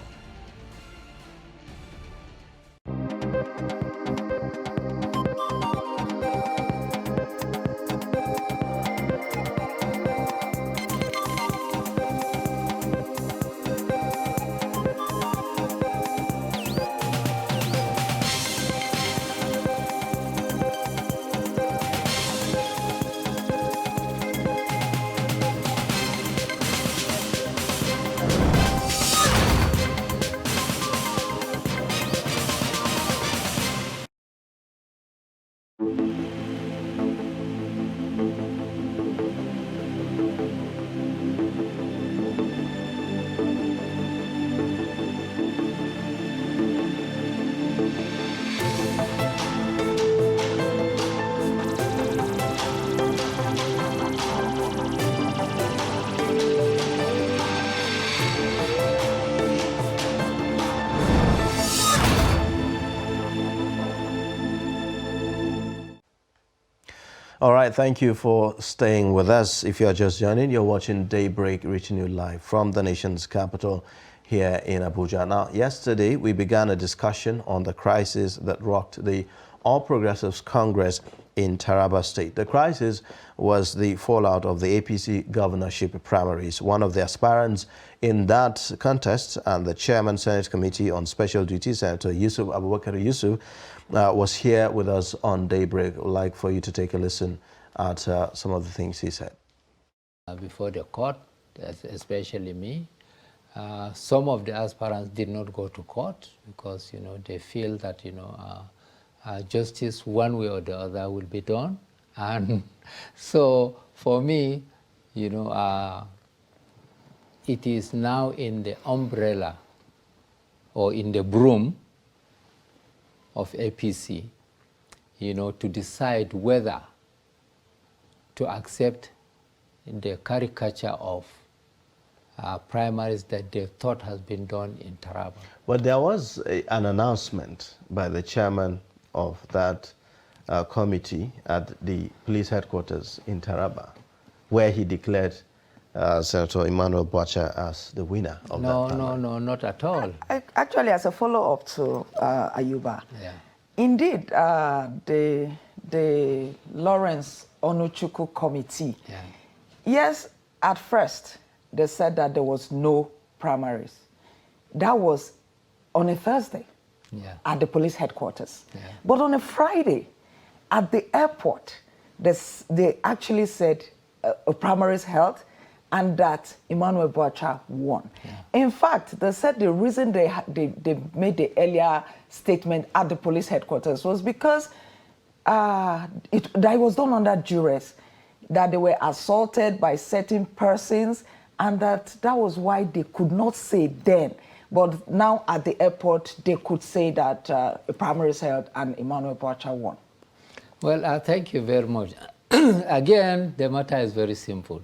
All right, thank you for staying with us. If you are just joining, you're watching Daybreak, reaching you live from the nation's capital here in Abuja. Now, yesterday we began a discussion on the crisis that rocked the All Progressives Congress in Taraba State. The crisis was the fallout of the APC governorship primaries. One of the aspirants in that contest and the chairman Senate Committee on Special Duties, Senator Yusuf Abubakar Yusuf, was here with us on Daybreak. I'd like for you to take a listen at some of the things he said. Before the court, especially me, some of the aspirants did not go to court because, they feel that, justice one way or the other will be done. And so for me, it is now in the umbrella or in the broom of APC, to decide whether to accept the caricature of primaries that they thought has been done in Taraba. But there was an announcement by the chairman of that committee at the police headquarters in Taraba, where he declared Senator Emmanuel Bacha as the winner of that primary. No, not at all. Actually, as a follow-up to Ayuba, indeed, the the Lawrence Onuchukwu Committee. Yeah. Yes, at first, they said that there was no primaries. That was on a Thursday at the police headquarters. Yeah. But on a Friday, at the airport, they actually said a primaries held and that Emmanuel Boacha won. Yeah. In fact, they said the reason they made the earlier statement at the police headquarters was because that it was done under duress, that they were assaulted by certain persons, and that was why they could not say then. But now at the airport, they could say that the primaries held and Emmanuel Boacha won. Well, thank you very much. Again, the matter is very simple.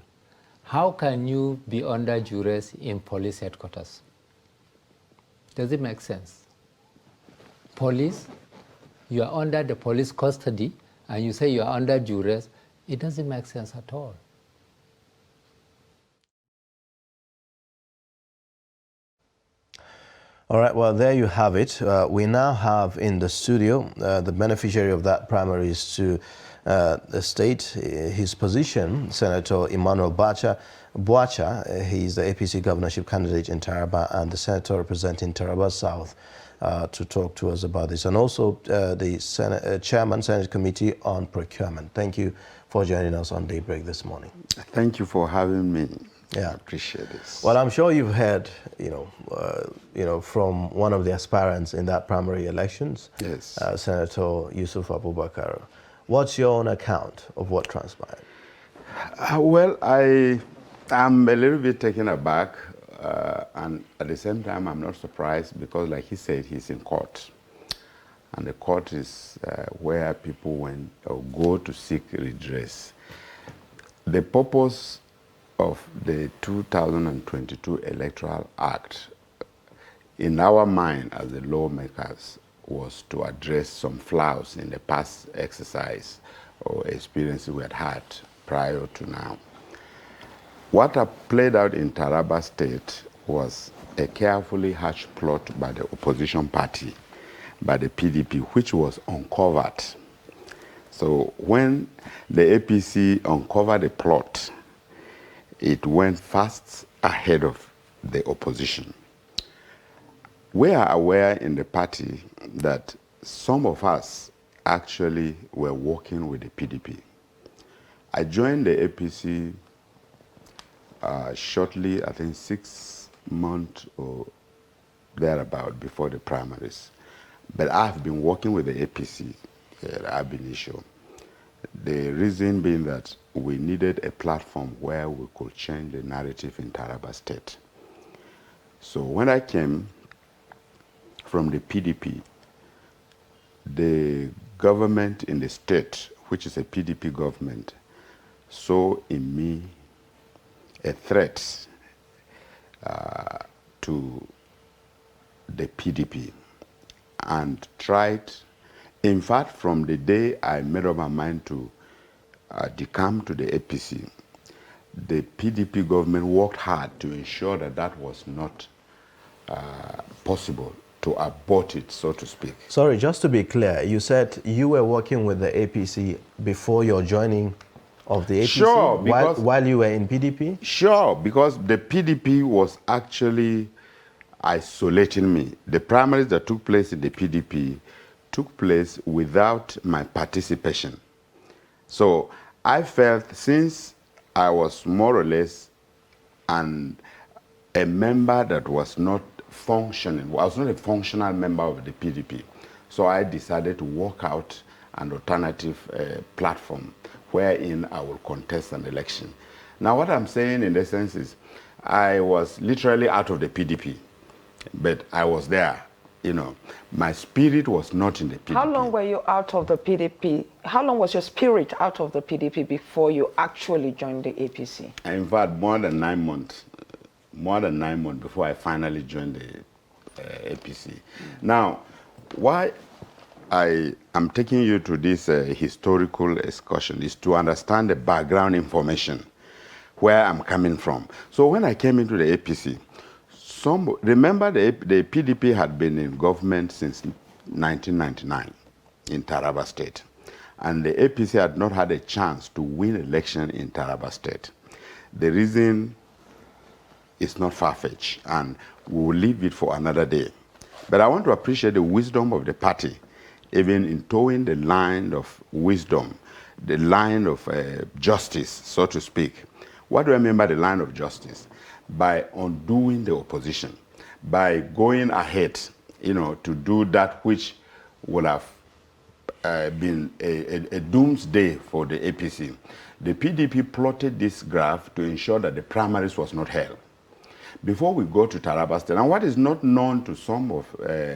How can you be under duress in police headquarters? Does it make sense? Police, you are under the police custody, and you say you are under duress. It doesn't make sense at all. All right, well, there you have it. We now have in the studio the beneficiary of that primaries to the state, his position, Senator Emmanuel Boacha. He is the APC governorship candidate in Taraba and the senator representing Taraba South to talk to us about this. And also the chairman, Senate Committee on Procurement. Thank you for joining us on Daybreak this morning. Thank you for having me. Yeah, I appreciate this. Well, I'm sure you've heard, from one of the aspirants in that primary elections, yes, Senator Yusuf Abubakar. What's your own account of what transpired? Well, I'm a little bit taken aback, and at the same time, I'm not surprised because, like he said, he's in court, and the court is where people went or go to seek redress. The purpose of the 2022 Electoral Act, in our mind as the lawmakers, was to address some flaws in the past exercise or experience we had prior to now. What played out in Taraba State was a carefully hatched plot by the opposition party, by the PDP, which was uncovered. So when the APC uncovered the plot, it went fast ahead of the opposition. We are aware in the party that some of us actually were working with the PDP. I joined the APC shortly, I think 6 months or thereabout before the primaries. But I've been working with the APC ab initio. The reason being that we needed a platform where we could change the narrative in Taraba State. So when I came from the PDP, the government in the state, which is a PDP government, saw in me a threat to the PDP and tried, in fact, from the day I made up my mind to decamp to the APC, the PDP government worked hard to ensure that that was not possible, to abort it, so to speak. Sorry, just to be clear, you said you were working with the APC before your joining of the APC? Sure, because while you were in PDP? Sure, because the PDP was actually isolating me. The primaries that took place in the PDP took place without my participation. So I felt since I was more or less a member that was not functioning, I was not a functional member of the PDP. So I decided to work out an alternative platform wherein I will contest an election. Now what I'm saying in essence is I was literally out of the PDP, but I was there. You know, my spirit was not in the PDP. How long were you out of the PDP? How long was your spirit out of the PDP before you actually joined the APC? In fact, more than 9 months. More than 9 months before I finally joined the APC. Now, why I am taking you to this historical excursion is to understand the background information, where I'm coming from. So when I came into the APC, remember the PDP had been in government since 1999 in Taraba State. and the APC had not had a chance to win election in Taraba State. The reason is not far-fetched, and we will leave it for another day. But I want to appreciate the wisdom of the party, even in towing the line of wisdom, the line of justice, so to speak. What do I mean by the line of justice? By undoing the opposition, by going ahead, to do that which would have been a doomsday for the APC. The PDP plotted this graph to ensure that the primaries was not held. Before we go to Taraba State, and what is not known to some of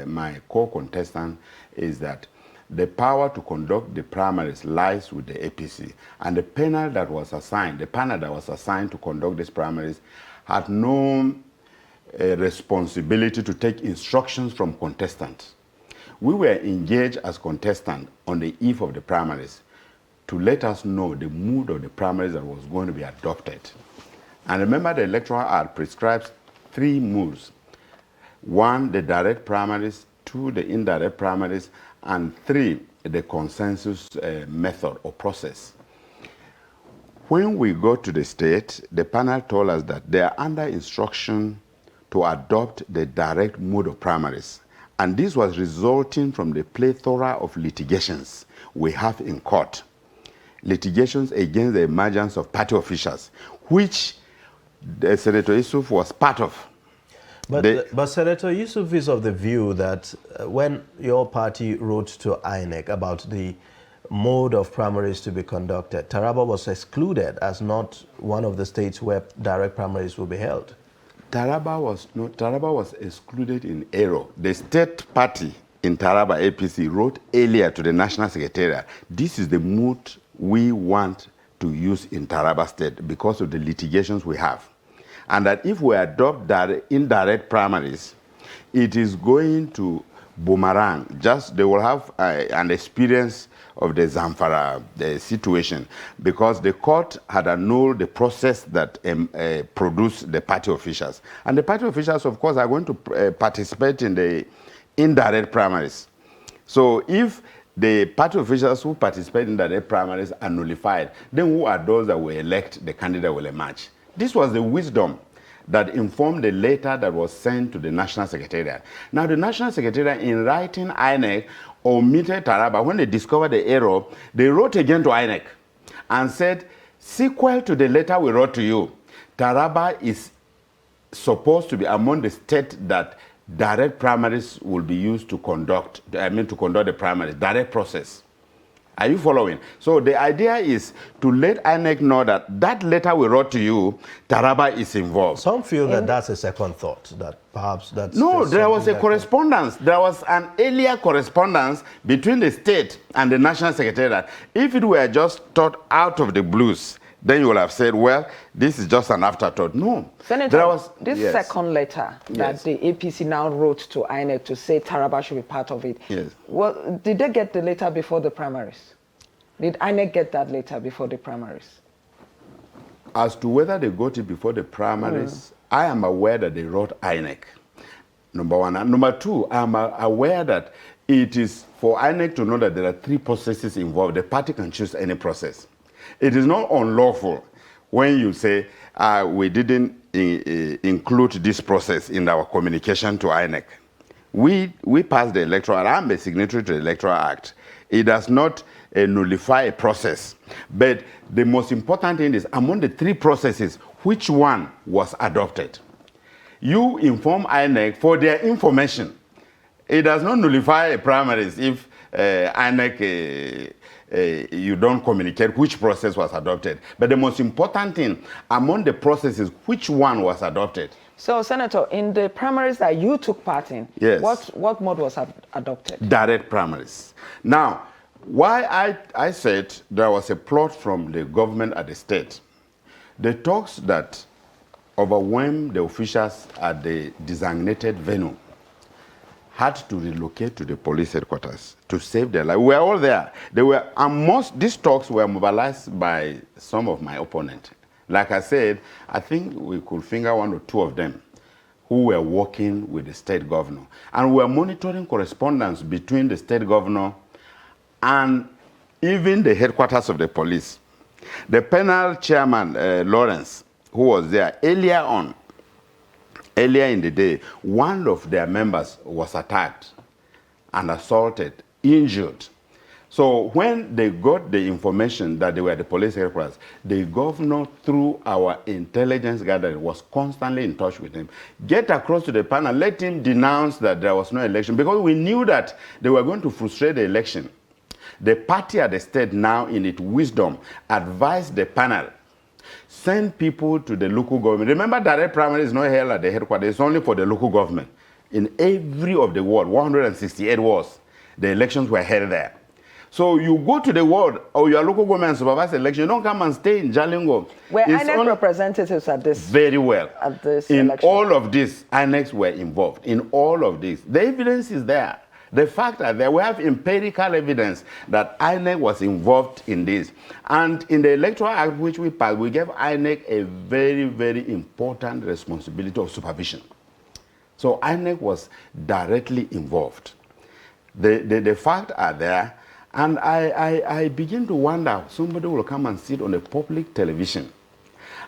my co-contestants is that the power to conduct the primaries lies with the APC, and the panel that was assigned to conduct these primaries had no responsibility to take instructions from contestants. We were engaged as contestants on the eve of the primaries to let us know the mood of the primaries that was going to be adopted. And remember, the Electoral Act prescribes 3 moods. 1, the direct primaries, 2, the indirect primaries, and 3, the consensus method or process. When we go to the state, the panel told us that they are under instruction to adopt the direct mode of primaries. And this was resulting from the plethora of litigations we have in court. Litigations against the emergence of party officials, which Senator Yusuf was part of. But Senator Yusuf is of the view that when your party wrote to INEC about the mode of primaries to be conducted, Taraba was excluded as not one of the states where direct primaries will be held. Taraba was excluded in error. The state party in Taraba, APC, wrote earlier to the National Secretariat, this is the mood we want to use in Taraba State because of the litigations we have. And that if we adopt indirect primaries, it is going to boomerang. Just they will have an experience of the Zamfara situation, because the court had annulled the process that produced the party officials. And the party officials, of course, are going to participate in the indirect primaries. So if the party officials who participate in the primaries are nullified, then who are those that will elect the candidate will emerge? This was the wisdom that informed the letter that was sent to the National Secretariat. Now, the National Secretariat, in writing INEC, omitted Taraba. When they discovered the error, they wrote again to INEC and said, sequel to the letter we wrote to you, Taraba is supposed to be among the states that direct primaries will be used to conduct, to conduct the primaries, direct process. Are you following? So the idea is to let INEC know that that letter we wrote to you, Taraba is involved. Some feel that that's a second thought, that perhaps that's... No, there was a correspondence. There was an earlier correspondence between the state and the National Secretariat. If it were just thought out of the blues, then you will have said, well, this is just an afterthought. No. Senator, this second letter that the APC now wrote to INEC to say Taraba should be part of it, well, did they get the letter before the primaries? Did INEC get that letter before the primaries? As to whether they got it before the primaries, I am aware that they wrote INEC, number one. And number two, I am aware that it is for INEC to know that there are 3 processes involved. The party can choose any process. It is not unlawful when you say, we didn't include this process in our communication to INEC. We passed the Electoral Act. I'm a signatory to the Electoral Act. It does not nullify a process. But the most important thing is, among the 3 processes, which one was adopted? You inform INEC for their information. It does not nullify a primaries if INEC you don't communicate which process was adopted. But the most important thing, among the processes, which one was adopted? So, Senator, in the primaries that you took part in, what mode was adopted? Direct primaries. Now, why I said there was a plot from the government at the state, the talks that overwhelmed the officials at the designated venue had to relocate to the police headquarters to save their life. We were all there. They were, and these talks were mobilized by some of my opponents. Like I said, I think we could finger 1 or 2 of them who were working with the state governor. And we were monitoring correspondence between the state governor and even the headquarters of the police. The penal chairman, Lawrence, who was there earlier in the day, one of their members was attacked and assaulted, injured. So when they got the information that they were the police headquarters, the governor, through our intelligence gathering, was constantly in touch with him. Get across to the panel, let him denounce that there was no election, because we knew that they were going to frustrate the election. The party at the state now, in its wisdom, advised the panel, send people to the local government. Remember, direct primary is not held at the headquarters, it's only for the local government. In every of the ward, 168 wards, the elections were held there. So you go to the ward or your local government and supervise the election. You don't come and stay in Jalingo. Were INEC representatives at this? Very well. At this in election? all of this, INECs were involved. In all of this. The evidence is there. The fact that there we have empirical evidence that INEC was involved in this. And in the Electoral Act which we passed, we gave INEC a very, very important responsibility of supervision. So INEC was directly involved. The facts are there. And I begin to wonder, somebody will come and sit on a public television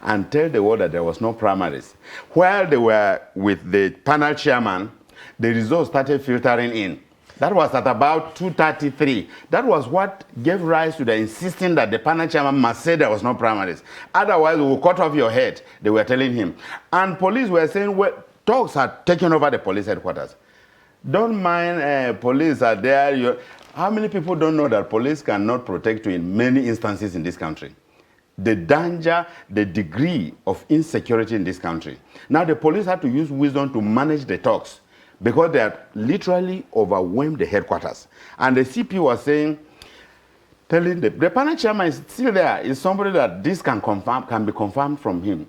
and tell the world that there was no primaries. While they were with the panel chairman, the results started filtering in. That was at about 2:33. That was what gave rise to the insisting that the panel chairman must say there was no primaries. Otherwise, we will cut off your head, they were telling him. And police were saying, well, talks had taken over the police headquarters. Don't mind police are there. How many people don't know that police cannot protect you in many instances in this country? The danger, the degree of insecurity in this country. Now the police had to use wisdom to manage the talks because they had literally overwhelmed the headquarters. And the CP was saying, telling the panel chairman is still there, is somebody that this can be confirmed from him.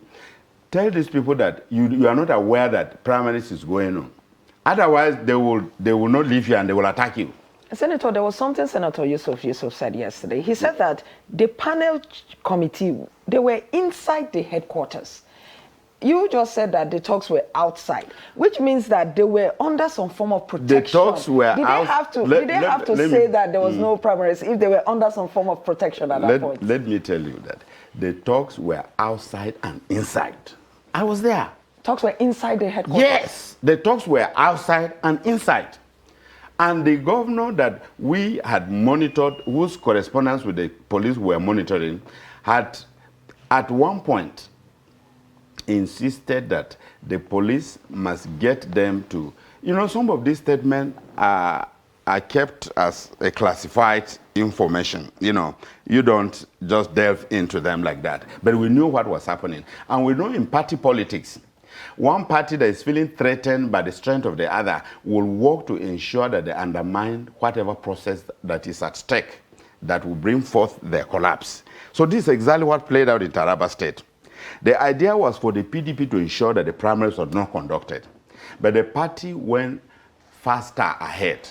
Tell these people that you are not aware that primaries is going on. Otherwise, they will not leave you and they will attack you. Senator, there was something Senator Yusuf said yesterday. He said that the panel committee, they were inside the headquarters. You just said that the talks were outside, which means that they were under some form of protection. The talks were outside. Did they have to say that there was no primaries if they were under some form of protection at that point? Let me tell you that the talks were outside and inside. I was there. Talks were inside the headquarters? Yes, the talks were outside and inside. And the governor that we had monitored, whose correspondence with the police were monitoring, had at one point insisted that the police must get them to, some of these statements are kept as a classified information. You don't just delve into them like that. But we knew what was happening. And we know in party politics, one party that is feeling threatened by the strength of the other will work to ensure that they undermine whatever process that is at stake that will bring forth their collapse. So this is exactly what played out in Taraba State. The idea was for the PDP to ensure that the primaries were not conducted. But the party went faster ahead.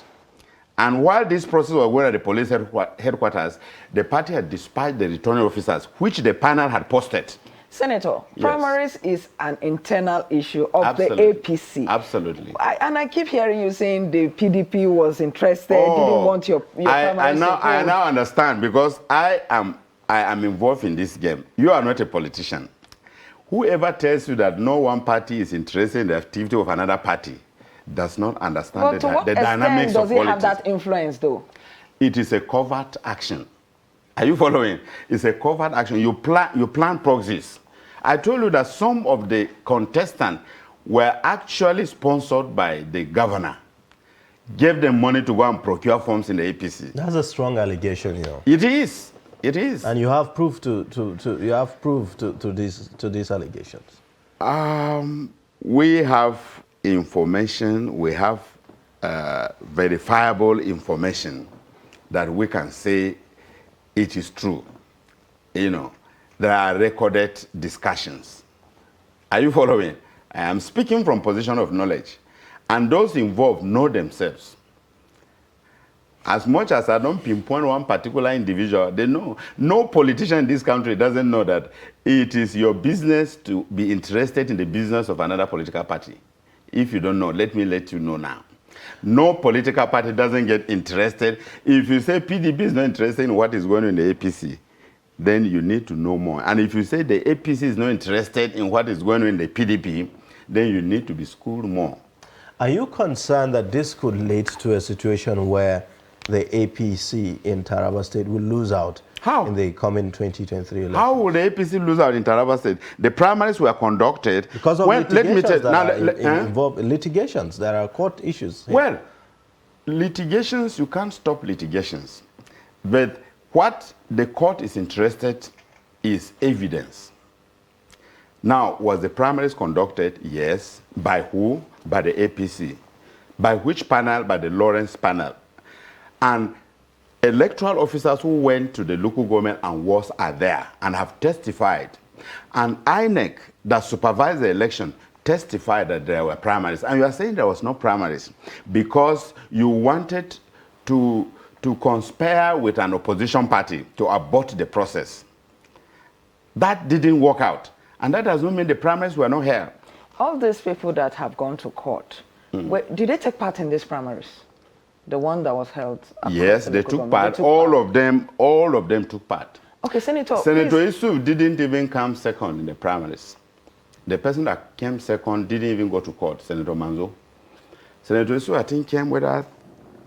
And while this process was going at the police headquarters, the party had dispatched the returning officers, which the panel had posted. Senator, yes. Primaries is an internal issue of Absolutely. the APC. Absolutely. And I keep hearing you saying the PDP was interested, didn't want your primaries I now understand, because I am involved in this game. You are not a politician. Whoever tells you that no one party is interested in the activity of another party does not understand the dynamics of politics. Does it have that influence, though? It is a covert action. Are you following? It's a covert action. You plan proxies. I told you that some of the contestants were actually sponsored by the governor. Gave them money to go and procure forms in the APC. That's a strong allegation, It is. It is. And you have proof to these allegations. We have information. We have verifiable information that we can say it is true. There are recorded discussions. Are you following? I am speaking from position of knowledge. And those involved know themselves. As much as I don't pinpoint one particular individual, they know. No politician in this country doesn't know that it is your business to be interested in the business of another political party. If you don't know, let me let you know now. No political party doesn't get interested. If you say PDP is not interested in what is going on in the APC, then you need to know more. And if you say the APC is not interested in what is going on in the PDP, then you need to be schooled more. Are you concerned that this could lead to a situation where the APC in Taraba State will lose out in the coming 2023 election? How will the APC lose out in Taraba State? The primaries were conducted because of litigations. There are court issues here. Well, litigations, you can't stop litigations. But what the court is interested is evidence. Now, was the primaries conducted? Yes. By who? By the APC. By which panel? By the Lawrence panel. And electoral officers who went to the local government and wards are there and have testified. And INEC, that supervised the election, testified that there were primaries. And you are saying there was no primaries because you wanted to conspire with an opposition party to abort the process. That didn't work out. And that does not mean the primaries were not here. All these people that have gone to court, did they take part in these primaries? The one that was held? Yes, they took part. All of them took part. Okay, Senator. Senator Yusuf didn't even come second in the primaries. The person that came second didn't even go to court, Senator Manzo. Senator Yusuf, I think, came whether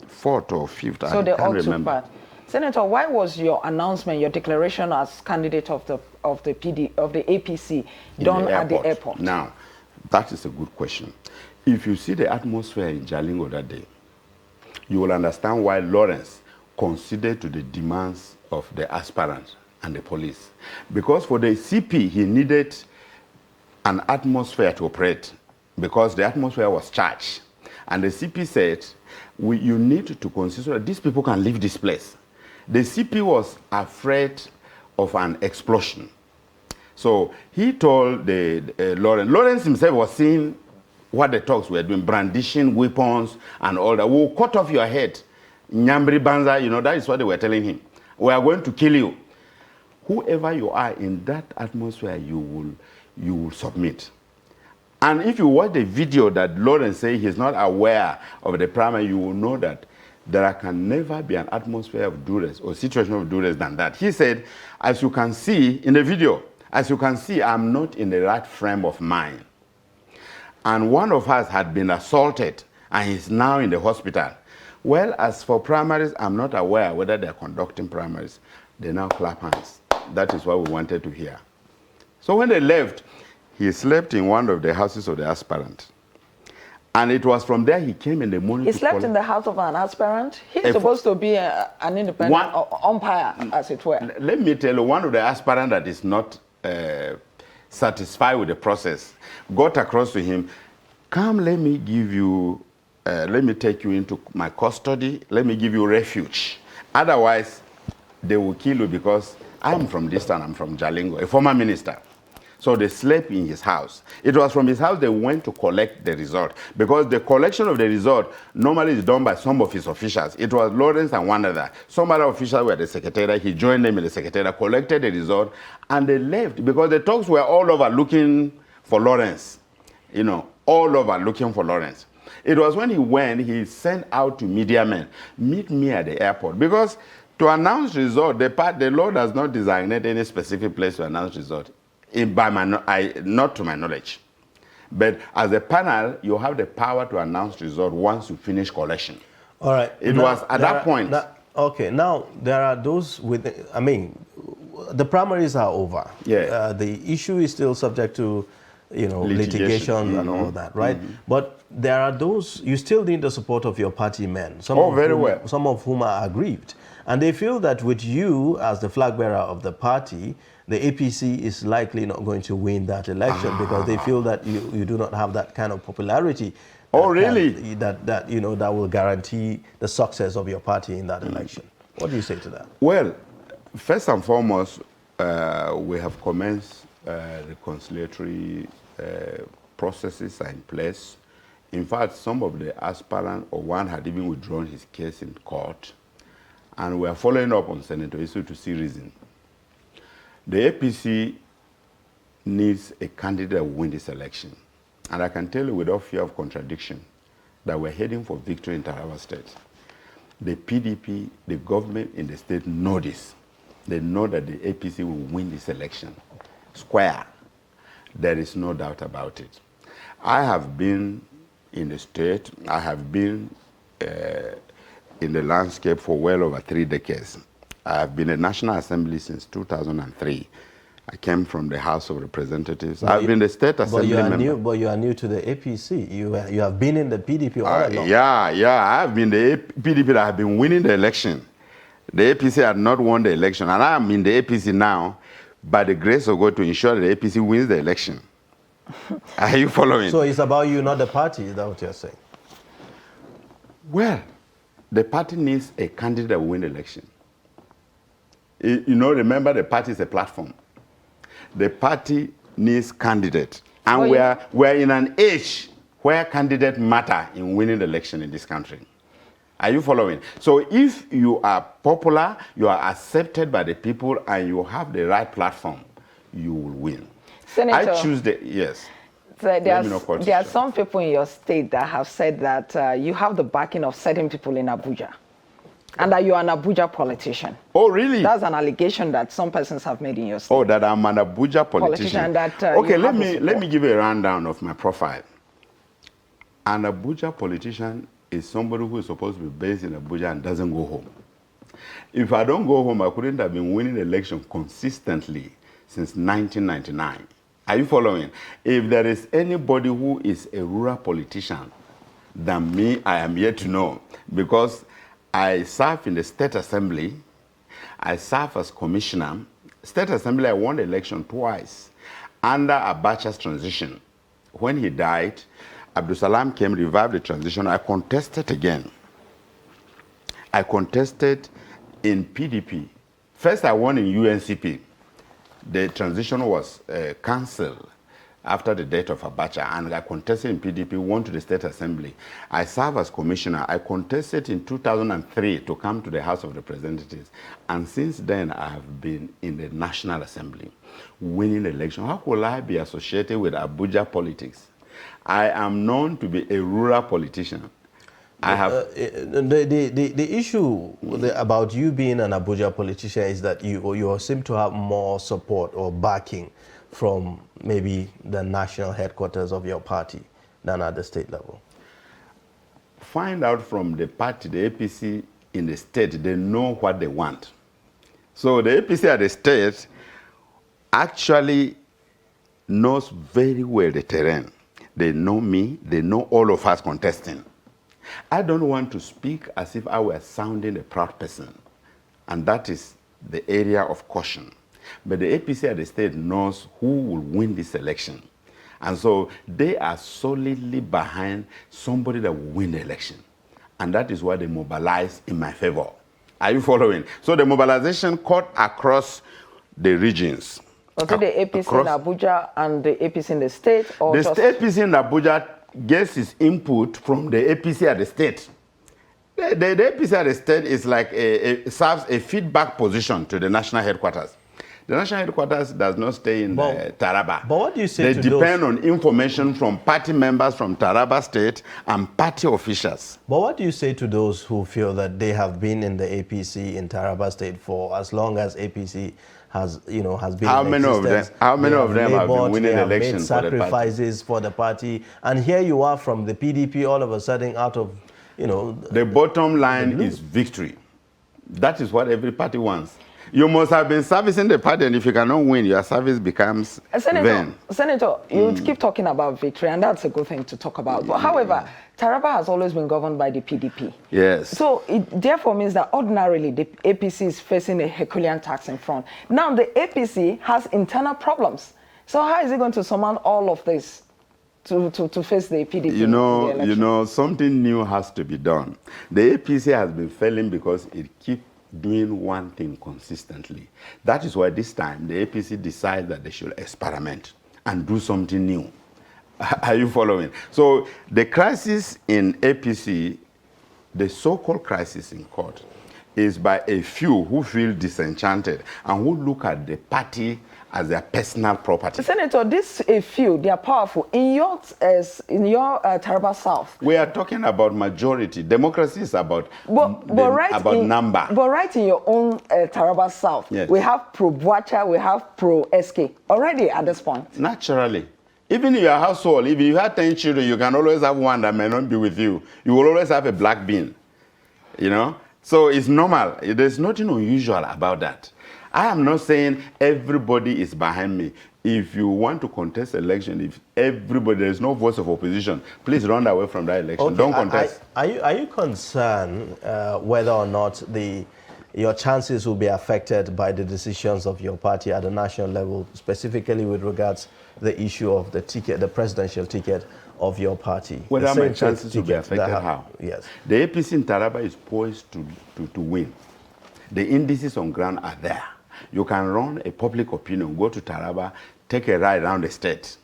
fourth or fifth. So they all took part. Senator, why was your announcement, your declaration as candidate of the APC done at the airport? Now, that is a good question. If you see the atmosphere in Jalingo that day, you will understand why Lawrence conceded to the demands of the aspirants and the police. Because for the CP, he needed an atmosphere to operate because the atmosphere was charged. And the CP said, you need to consider that these people can leave this place. The CP was afraid of an explosion. So he told Lawrence himself was seeing what the talks were doing, brandishing weapons and all that. We'll cut off your head. Nyambri Banza, that is what they were telling him. We are going to kill you. Whoever you are in that atmosphere, you will submit. And if you watch the video that Lawrence says he's not aware of the primary, you will know that there can never be an atmosphere of duress or situation of duress than that. He said, as you can see in the video, as you can see, I'm not in the right frame of mind. And one of us had been assaulted and he's now in the hospital. Well, as for primaries, I'm not aware whether they're conducting primaries. They now clap hands. That is what we wanted to hear. So when they left, he slept in one of the houses of the aspirant. And it was from there he came in the morning. He slept in the house of an aspirant? He's supposed to be an independent umpire, as it were. Let me tell you, one of the aspirants that is not satisfied with the process got across to him, come, let me give you, let me take you into my custody, let me give you refuge. Otherwise, they will kill you because I'm from this town, I'm from Jalingo, a former minister. So they slept in his house. It was from his house they went to collect the result because the collection of the result normally is done by some of his officials. It was Lawrence and one other. Some other officials were the secretariat. He joined them in the secretariat, collected the result, and they left because the talks were all over looking for Lawrence. All over looking for Lawrence. It was when he went, he sent out to media men, meet me at the airport. Because to announce result, the law does not designate any specific place to announce result. Not to my knowledge. But as a panel, you have the power to announce result once you finish collection. All right. It was at that point. Okay, now there are those with, the primaries are over. Yeah. The issue is still subject to, litigation and all that, right? But there are those, you still need the support of your party men. Some of whom are aggrieved. And they feel that with you as the flag bearer of the party, the APC is likely not going to win that election because they feel that you do not have that kind of popularity. Oh, really? That will guarantee the success of your party in that election. What do you say to that? Well, first and foremost, we have commenced reconciliatory processes are in place. In fact, some of the aspirants, or one had even withdrawn his case in court. And we are following up on Senator Yusuf to see reason. The APC needs a candidate who will win this election. And I can tell you without fear of contradiction that we're heading for victory in Taraba State. The PDP, the government in the state know this. They know that the APC will win this election. Square. There is no doubt about it. I have been in the state. I have been in the landscape for well over 3 decades. I have been in National Assembly since 2003. I came from the House of Representatives. I've been the State Assembly member. But you are new to the APC. You have been in the PDP all along. Yeah. I have been the PDP that have been winning the election. The APC had not won the election. And I am in the APC now by the grace of God to ensure that the APC wins the election. Are you following? So it's about you, not the party, is that what you're saying? Well, the party needs a candidate that will win the election. Remember the party is a platform. The party needs candidates. And we're in an age where candidates matter in winning the election in this country. Are you following? So if you are popular, you are accepted by the people, and you have the right platform, you will win. Senator, I choose the, yes. So there are some people in your state that have said that you have the backing of certain people in Abuja, and that you are an Abuja politician. Oh, really? That's an allegation that some persons have made in your state. Oh, that I'm an Abuja politician. That, okay, let me give you a rundown of my profile. An Abuja politician is somebody who is supposed to be based in Abuja and doesn't go home. If I don't go home, I couldn't have been winning the election consistently since 1999. Are you following? If there is anybody who is a rural politician than me, I am yet to know, because I serve in the State Assembly. I serve as commissioner. State Assembly, I won the election twice under Abacha's transition. When he died, Abdul Salam came, revived the transition. I contested again. I contested in PDP. First, I won in UNCP. The transition was cancelled after the death of Abacha, and I contested in PDP, won to the State Assembly. I served as commissioner. I contested in 2003 to come to the House of Representatives. And since then, I have been in the National Assembly, winning the election. How could I be associated with Abuja politics? I am known to be a rural politician. I have the issue about you being an Abuja politician is that you seem to have more support or backing from maybe the national headquarters of your party than at the state level. Find out from the party, the APC in the state, they know what they want. So the APC at the state actually knows very well the terrain. They know me, they know all of us contesting. I don't want to speak as if I were sounding a proud person, and that is the area of caution. But the APC at the state knows who will win this election. And so they are solidly behind somebody that will win the election. And that is why they mobilize in my favor. Are you following? So the mobilization cut across the regions. Was it the APC in Abuja and the APC in the state? Or the APC in Abuja gets its input from the APC at the state. The APC at the state is like serves a feedback position to the national headquarters. The national headquarters does not stay in Taraba. But what do you say They depend on information from party members from Taraba State and party officials. But what do you say to those who feel that they have been in the APC in Taraba State for as long as APC has been how many of them have been winning elections for the party? Sacrifices for the party, and here you are from the PDP all of a sudden out of, The bottom line is victory. That is what every party wants. You must have been servicing the party, and if you cannot win, your service becomes vain. Senator, you keep talking about victory, and that's a good thing to talk about. But however, Taraba has always been governed by the PDP. Yes. So it therefore means that ordinarily the APC is facing a Herculean task in front. Now the APC has internal problems. So how is it going to summon all of this to face the PDP? Something new has to be done. The APC has been failing because it keeps doing one thing consistently. That is why this time the APC decided that they should experiment and do something new. Are you following? So the crisis in APC, the so-called crisis in court, is by a few who feel disenchanted and who look at the party as their personal property. Senator, this a few, they are powerful. In your Taraba South, we are talking about majority. Democracy is about number. But right in your own Taraba South, yes. we have pro-Bwacha, we have pro-SK already at this point. Naturally. Even in your household, if you have 10 children, you can always have one that may not be with you. You will always have a black bean, you know? So it's normal. There's nothing unusual about that. I am not saying everybody is behind me. If you want to contest election, if everybody, there is no voice of opposition, please run away from that election. Okay. Don't contest. Are you concerned whether or not your chances will be affected by the decisions of your party at the national level, specifically with regards the issue of the ticket, the presidential ticket of your party? Whether my chances will be affected, how? Yes. The APC in Taraba is poised to win. The indices on ground are there. You can run a public opinion, go to Taraba, take a ride around the state.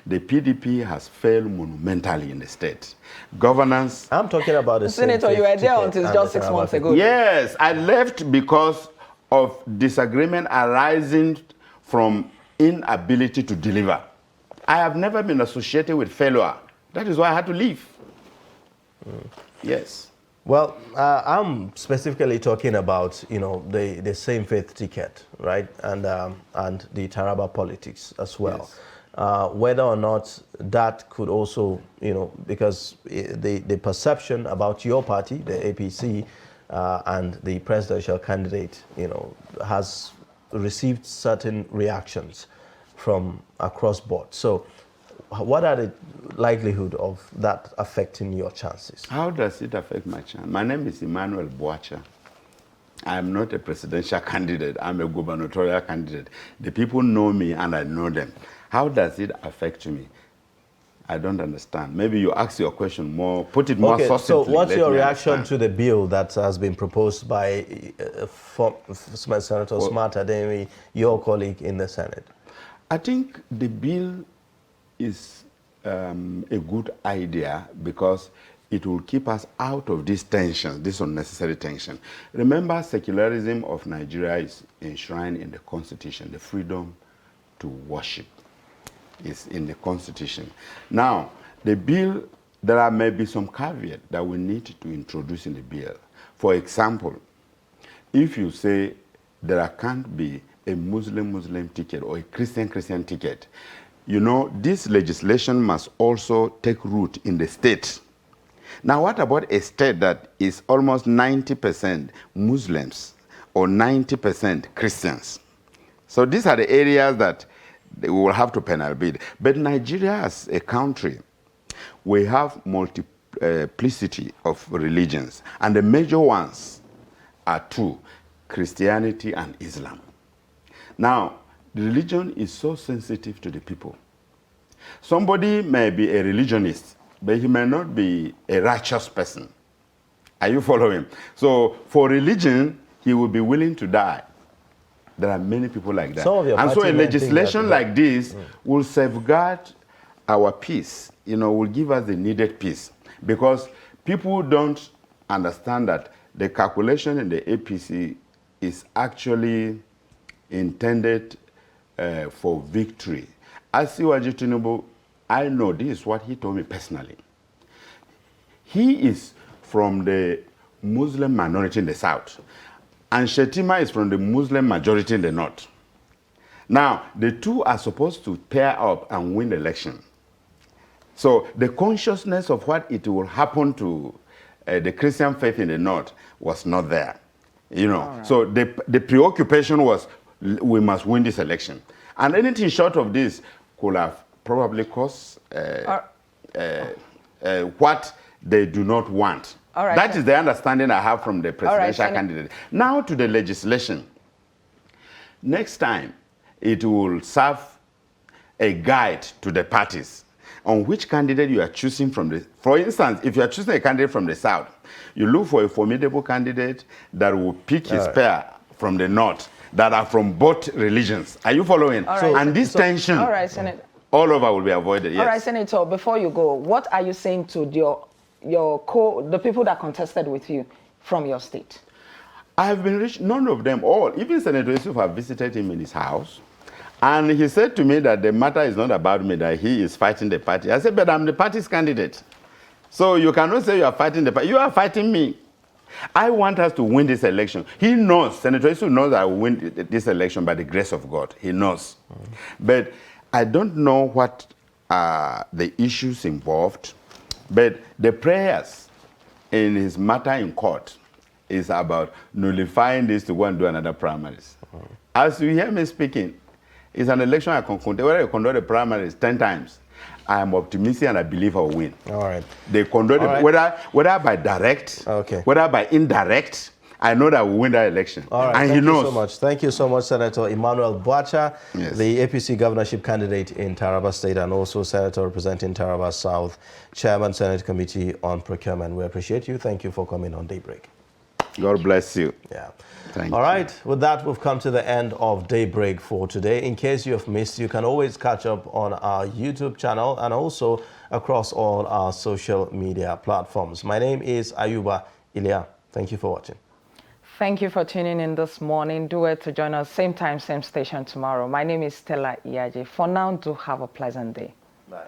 The PDP has failed monumentally in the state. Governance... I'm talking about the Senator, you were there until just 6 months ago. Yes, I left because of disagreement arising from inability to deliver. I have never been associated with failure. That is why I had to leave. Yes. Well, I'm specifically talking about, you know, the same faith ticket, right, and the Taraba politics as well. Yes. Whether or not that could also, you know, because the perception about your party, the APC, and the presidential candidate, you know, has received certain reactions from across board. So what are the likelihood of that affecting your chances? How does it affect my chance? My name is Emmanuel Bwacha. I am not a presidential candidate. I'm a gubernatorial candidate. The people know me and I know them. How does it affect me? I don't understand. Maybe you ask your question more, put it more succinctly. So what's your reaction to the bill that has been proposed by Senator Smart Ademi, your colleague in the Senate? I think the bill is a good idea because it will keep us out of this tension, this unnecessary tension. Remember, secularism of Nigeria is enshrined in the Constitution. The freedom to worship is in the Constitution. Now, the bill, there may be some caveat that we need to introduce in the bill. For example, if you say there can't be a Muslim ticket or a Christian ticket, you know, this legislation must also take root in the state. Now, what about a state that is almost 90% Muslims or 90% Christians? So these are the areas that we will have to penal bid. But Nigeria as a country, we have multiplicity of religions, and the major ones are two, Christianity and Islam. Now, the religion is so sensitive to the people. Somebody may be a religionist, but he may not be a righteous person. Are you following? So for religion, he will be willing to die. There are many people like that. And so a legislation like this will safeguard our peace, you know, will give us the needed peace. Because people don't understand that the calculation in the APC is actually intended for victory. Asiwaju Tinubu, I know this is what he told me personally. He is from the Muslim minority in the south, and Shetima is from the Muslim majority in the north. Now, the two are supposed to pair up and win the election. So the consciousness of what it will happen to the Christian faith in the north was not there. You know, right. So the preoccupation was, we must win this election. And anything short of this could have probably caused what they do not want. Right, that is the understanding I have from the presidential candidate. Now to the legislation. Next time, it will serve a guide to the parties on which candidate you are choosing from the... For instance, if you are choosing a candidate from the south, you look for a formidable candidate that will pick his pair from the north, that are from both religions. Are you following? And this tension all over will be avoided. Yes. All right, Senator, before you go, what are you saying to the people that contested with you from your state? I have been reached, none of them all. Even Senator Yusuf have visited him in his house, And he said to me that the matter is not about me, that he is fighting the party. I said, but I'm the party's candidate. So you cannot say you are fighting the party. You are fighting me. I want us to win this election. He knows, Senator Isu knows I will win this election by the grace of God. He knows. But I don't know what are the issues involved, but the prayers in his matter in court is about nullifying this to go and do another primaries. As you hear me speaking, it's an election I can conduct. Whether I conduct the primaries 10 times, I am optimistic and I believe I will win. All right. They conduct it, whether by direct, whether by indirect, I know that we win that election. All right. And Thank he knows. you so much. Thank you so much, Senator Emmanuel Boacha, the APC governorship candidate in Taraba State and also Senator representing Taraba South, Chairman, Senate Committee on Procurement. We appreciate you. Thank you for coming on Daybreak. God bless you. Yeah. Thank All you. right. With that, we've come to the end of Daybreak for today. In case you have missed, you can always catch up on our YouTube channel and also across all our social media platforms. My name is Ayuba Ilya. Thank you for watching. Thank you for tuning in this morning. Do it to join us same time, same station tomorrow. My name is Stella Iyaje. For now, do have a pleasant day. Bye.